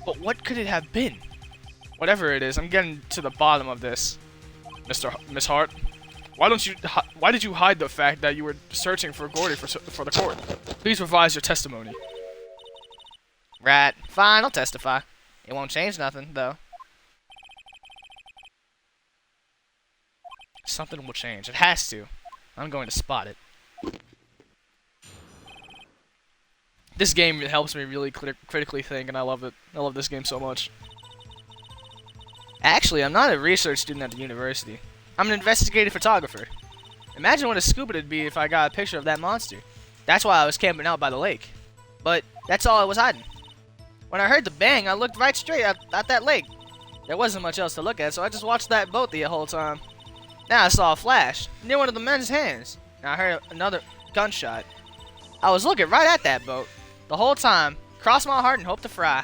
But what could it have been? Whatever it is, I'm getting to the bottom of this. Miss Hart, why did you hide the fact that you were searching for Gordy for the court? Please revise your testimony. Right. Fine, I'll testify. It won't change nothing, though. Something will change. It has to. I'm going to spot it. This game helps me really critically think, and I love it. I love this game so much. Actually, I'm not a research student at the university. I'm an investigative photographer. Imagine what a scoop it'd be if I got a picture of that monster. That's why I was camping out by the lake. But that's all I was hiding. When I heard the bang, I looked right straight at that lake. There wasn't much else to look at, so I just watched that boat the whole time. Now I saw a flash near one of the men's hands. Now I heard another gunshot. I was looking right at that boat the whole time. Cross my heart and hope to fry.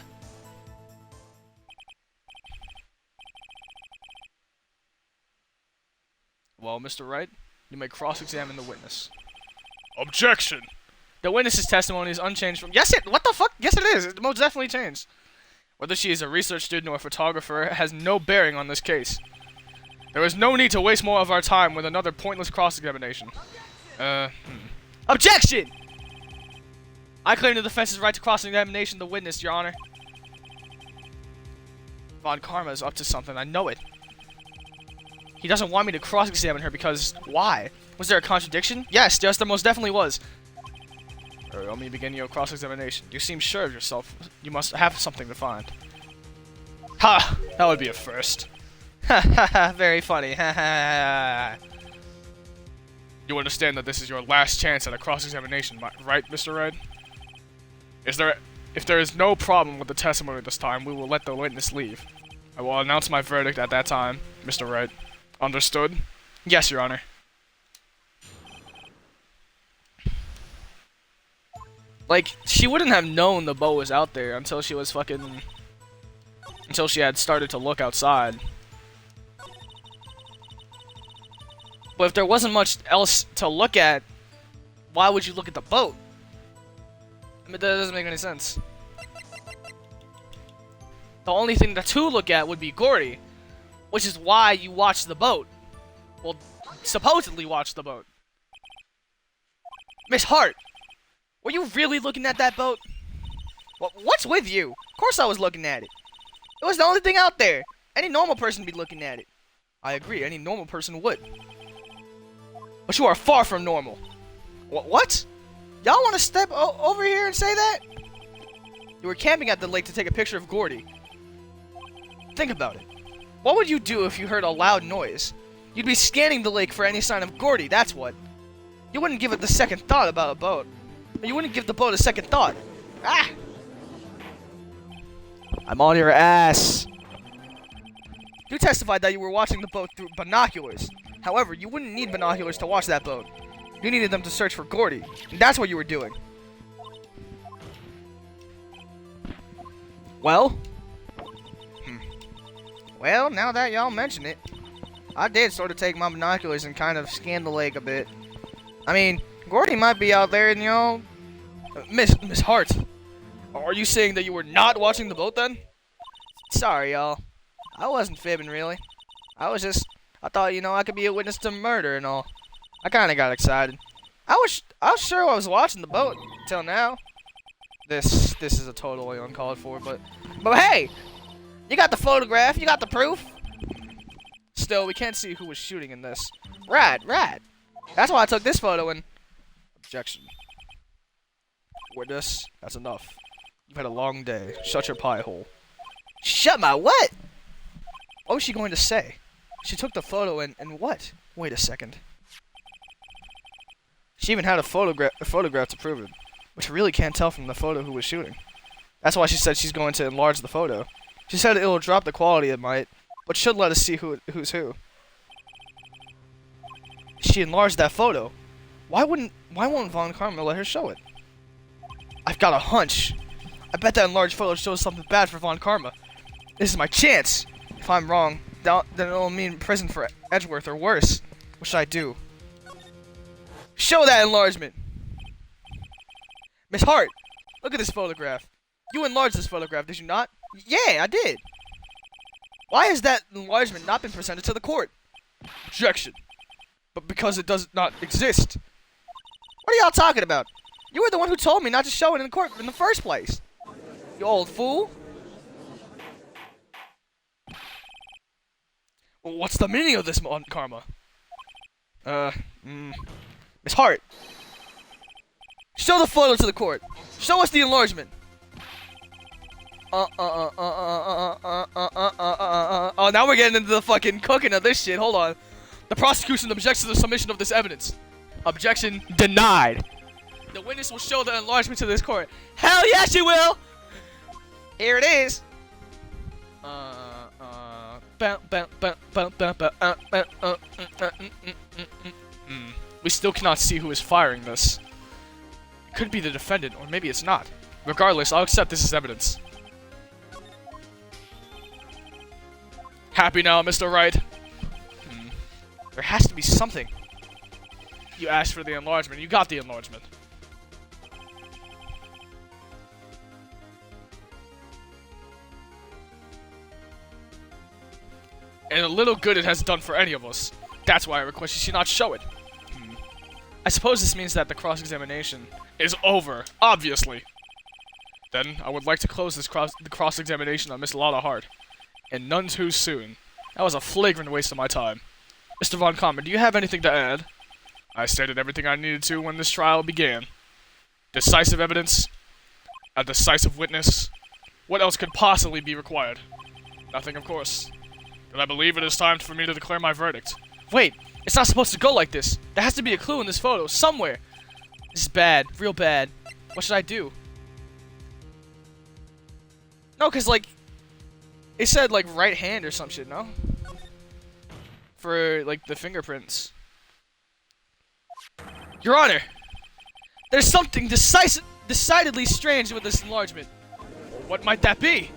Well, Mr. Wright, you may cross-examine the witness. Objection! The witness's testimony is unchanged from— what the fuck? Yes, it is. It's most definitely changed. Whether she is a research student or a photographer has no bearing on this case. There is no need to waste more of our time with another pointless cross-examination. Objection! I claim the defense's right to cross-examination the witness, Your Honor. Von Karma is up to something. I know it. He doesn't want me to cross-examine her because— why? Was there a contradiction? Yes, there most definitely was. Let me begin your cross-examination. You seem sure of yourself. You must have something to find. Ha! That would be a first. Ha ha ha! Very funny. Ha ha ha! You understand that this is your last chance at a cross-examination, right, Mr. Red? If there is no problem with the testimony this time, we will let the witness leave. I will announce my verdict at that time, Mr. Wright. Understood? Yes, Your Honor. Like, she wouldn't have known the boat was out there until she was until she had started to look outside. But if there wasn't much else to look at, why would you look at the boat? I mean, that doesn't make any sense. The only thing to look at would be Gordy, which is why you watch the boat. Well, supposedly watch the boat. Miss Hart, were you really looking at that boat? What's with you? Of course I was looking at it. It was the only thing out there. Any normal person would be looking at it. I agree, any normal person would. But you are far from normal. What? Y'all want to step over here and say that? You were camping at the lake to take a picture of Gordy. Think about it. What would you do if you heard a loud noise? You'd be scanning the lake for any sign of Gordy, that's what. You wouldn't give it the second thought about a boat. You wouldn't give the boat a second thought. Ah! I'm on your ass. You testified that you were watching the boat through binoculars. However, you wouldn't need binoculars to watch that boat. You needed them to search for Gordy, and that's what you were doing. Well? Well, now that y'all mention it, I did sort of take my binoculars and kind of scan the lake a bit. I mean, Gordy might be out there and, you know... Miss Hart, are you saying that you were not watching the boat then? Sorry, y'all. I wasn't fibbing, really. I thought, you know, I could be a witness to murder and all. I kind of got excited. I was sure I was watching the boat until now. This is a totally uncalled for, but hey, you got the photograph, you got the proof. Still, we can't see who was shooting in this. Right. That's why I took this photo and... Objection. Witness, that's enough. You've had a long day. Shut your pie hole. Shut my what? What was she going to say? She took the photo and what? Wait a second. She even had a photograph to prove it, which you really can't tell from the photo who was shooting. That's why she said she's going to enlarge the photo. She said it'll drop the quality it might, but should let us see who's who. She enlarged that photo. Why won't Von Karma let her show it? I've got a hunch. I bet that enlarged photo shows something bad for Von Karma. This is my chance. If I'm wrong, then it'll mean prison for Edgeworth or worse. What should I do? Show that enlargement! Miss Hart, look at this photograph. You enlarged this photograph, did you not? Yeah, I did. Why has that enlargement not been presented to the court? Objection. But because it does not exist. What are y'all talking about? You were the one who told me not to show it in the court in the first place. You old fool. Well, what's the meaning of this, Karma? Miss Hart. Show the photo to the court. Show us the enlargement. Oh, now we're getting into the fucking cooking of this shit. Hold on. The prosecution objects to the submission of this evidence. Objection denied. The witness will show the enlargement to this court. Hell yes, you will! Here it is. We still cannot see who is firing this. It could be the defendant, or maybe it's not. Regardless, I'll accept this as evidence. Happy now, Mr. Wright? There has to be something. You asked for the enlargement. You got the enlargement. And a little good it has done for any of us. That's why I request you should not show it. I suppose this means that the cross-examination is over, obviously. Then, I would like to close this cross-examination on Miss Lotta Hart. And none too soon. That was a flagrant waste of my time. Mr. Von Karma, do you have anything to add? I stated everything I needed to when this trial began. Decisive evidence? A decisive witness? What else could possibly be required? Nothing, of course. But I believe it is time for me to declare my verdict. Wait, it's not supposed to go like this. There has to be a clue in this photo, somewhere. This is bad, real bad. What should I do? No, cause like, it said like right hand or some shit, no? For like the fingerprints. Your Honor, there's something decidedly strange with this enlargement. What might that be?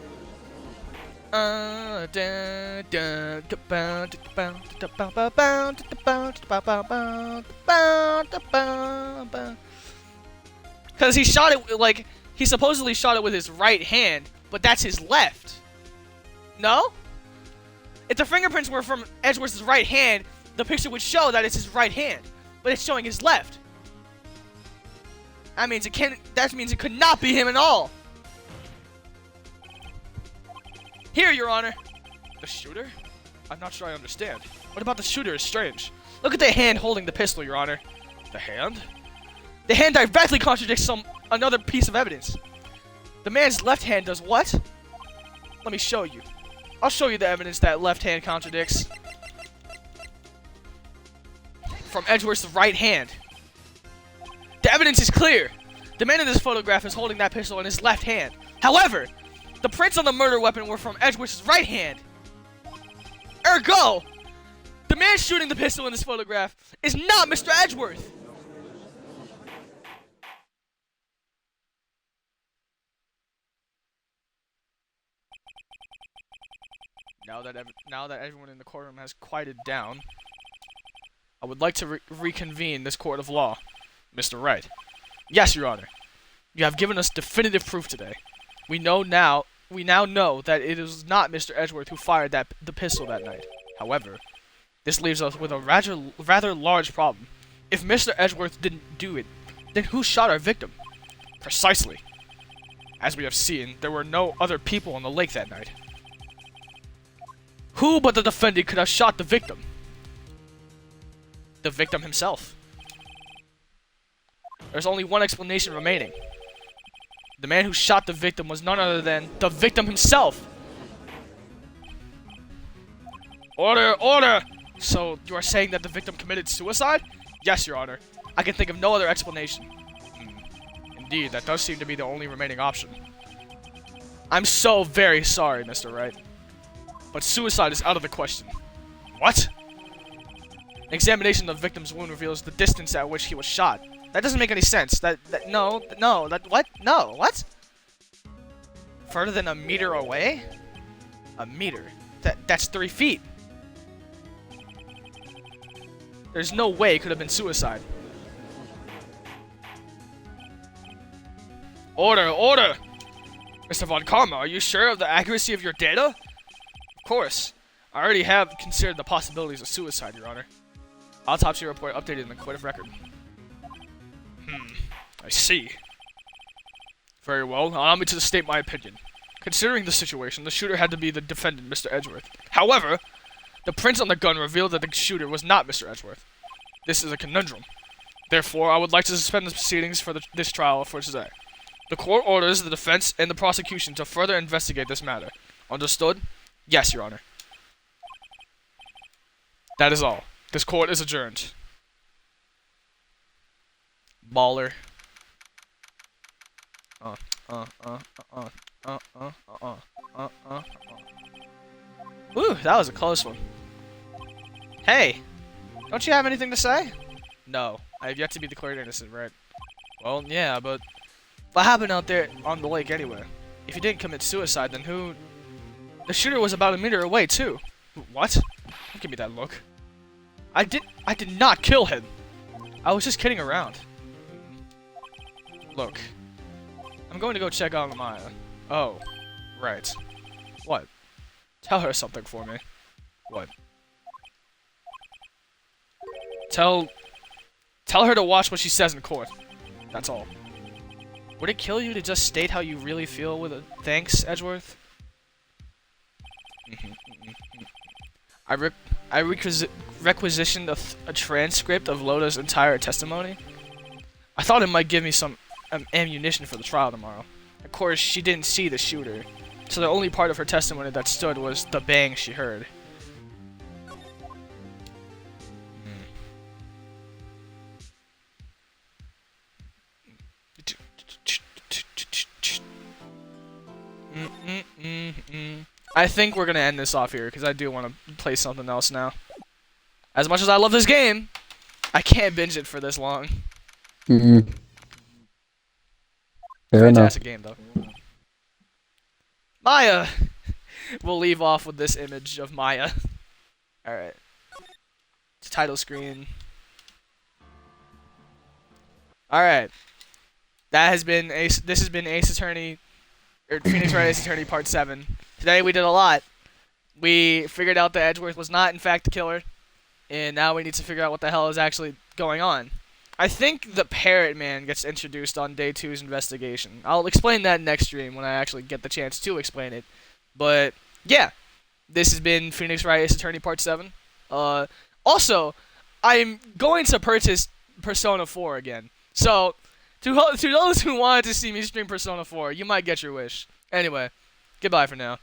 Cause he shot it like he supposedly shot it with his right hand, but that's his left. No? If the fingerprints were from Edgeworth's right hand, the picture would show that it's his right hand, but it's showing his left. That means it could not be him at all. Here, Your Honor. The shooter? I'm not sure I understand. What about the shooter is strange. Look at the hand holding the pistol, Your Honor. The hand? The hand directly contradicts another piece of evidence. The man's left hand does what? Let me show you. I'll show you the evidence that left hand contradicts. From Edgeworth's right hand. The evidence is clear. The man in this photograph is holding that pistol in his left hand. However, the prints on the murder weapon were from Edgeworth's right hand. Ergo, the man shooting the pistol in this photograph is not Mr. Edgeworth. Now that everyone in the courtroom has quieted down, I would like to reconvene this court of law. Mr. Wright. Yes, Your Honor. You have given us definitive proof today. We now know that it is not Mr. Edgeworth who fired the pistol that night. However, this leaves us with a rather large problem. If Mr. Edgeworth didn't do it, then who shot our victim? Precisely. As we have seen, there were no other people on the lake that night. Who but the defendant could have shot the victim? The victim himself. There's only one explanation remaining. The man who shot the victim was none other than the victim himself. Order! Order! So, you are saying that the victim committed suicide? Yes, Your Honor. I can think of no other explanation. Indeed, that does seem to be the only remaining option. I'm so very sorry, Mr. Wright. But suicide is out of the question. What? An examination of the victim's wound reveals the distance at which he was shot. That doesn't make any sense. What? Further than a meter away? A meter? That's 3 feet. There's no way it could have been suicide. Order! Order! Mr. Von Karma, are you sure of the accuracy of your data? Of course. I already have considered the possibilities of suicide, Your Honor. Autopsy report updated in the court of record. I see. Very well. Allow me to state my opinion. Considering the situation, the shooter had to be the defendant, Mr. Edgeworth. However, the prints on the gun revealed that the shooter was not Mr. Edgeworth. This is a conundrum. Therefore, I would like to suspend the proceedings for this trial for today. The court orders the defense and the prosecution to further investigate this matter. Understood? Yes, Your Honor. That is all. This court is adjourned. Baller. Ooh, that was a close one. Hey, don't you have anything to say? No, I have yet to be declared innocent, right? Well, yeah, but what happened out there on the lake anyway? If you didn't commit suicide, then who... The shooter was about a meter away, too. What? Don't give me that look. I did not kill him. I was just kidding around. Look. I'm going to go check on Maya. Oh. Right. What? Tell her something for me. What? Tell her to watch what she says in court. That's all. Would it kill you to just state how you really feel with a thanks, Edgeworth? I requisitioned a transcript of Loda's entire testimony. I thought it might give me some ammunition for the trial tomorrow. Of course, she didn't see the shooter, so the only part of her testimony that stood was the bang she heard. I think we're gonna end this off here, because I do want to play something else now. As much as I love this game, I can't binge it for this long. Fair Fantastic enough. game, though. Maya! We'll leave off with this image of Maya. Alright. It's title screen. Alright. This has been Ace Attorney, or Phoenix Wright Ace Attorney Part 7. Today we did a lot. We figured out that Edgeworth was not in fact the killer, and now we need to figure out what the hell is actually going on. I think the Parrot Man gets introduced on Day 2's investigation. I'll explain that next stream when I actually get the chance to explain it. But, yeah. This has been Phoenix Wright Ace Attorney Part 7. Also, I'm going to purchase Persona 4 again. So, to those who wanted to see me stream Persona 4, you might get your wish. Anyway, goodbye for now.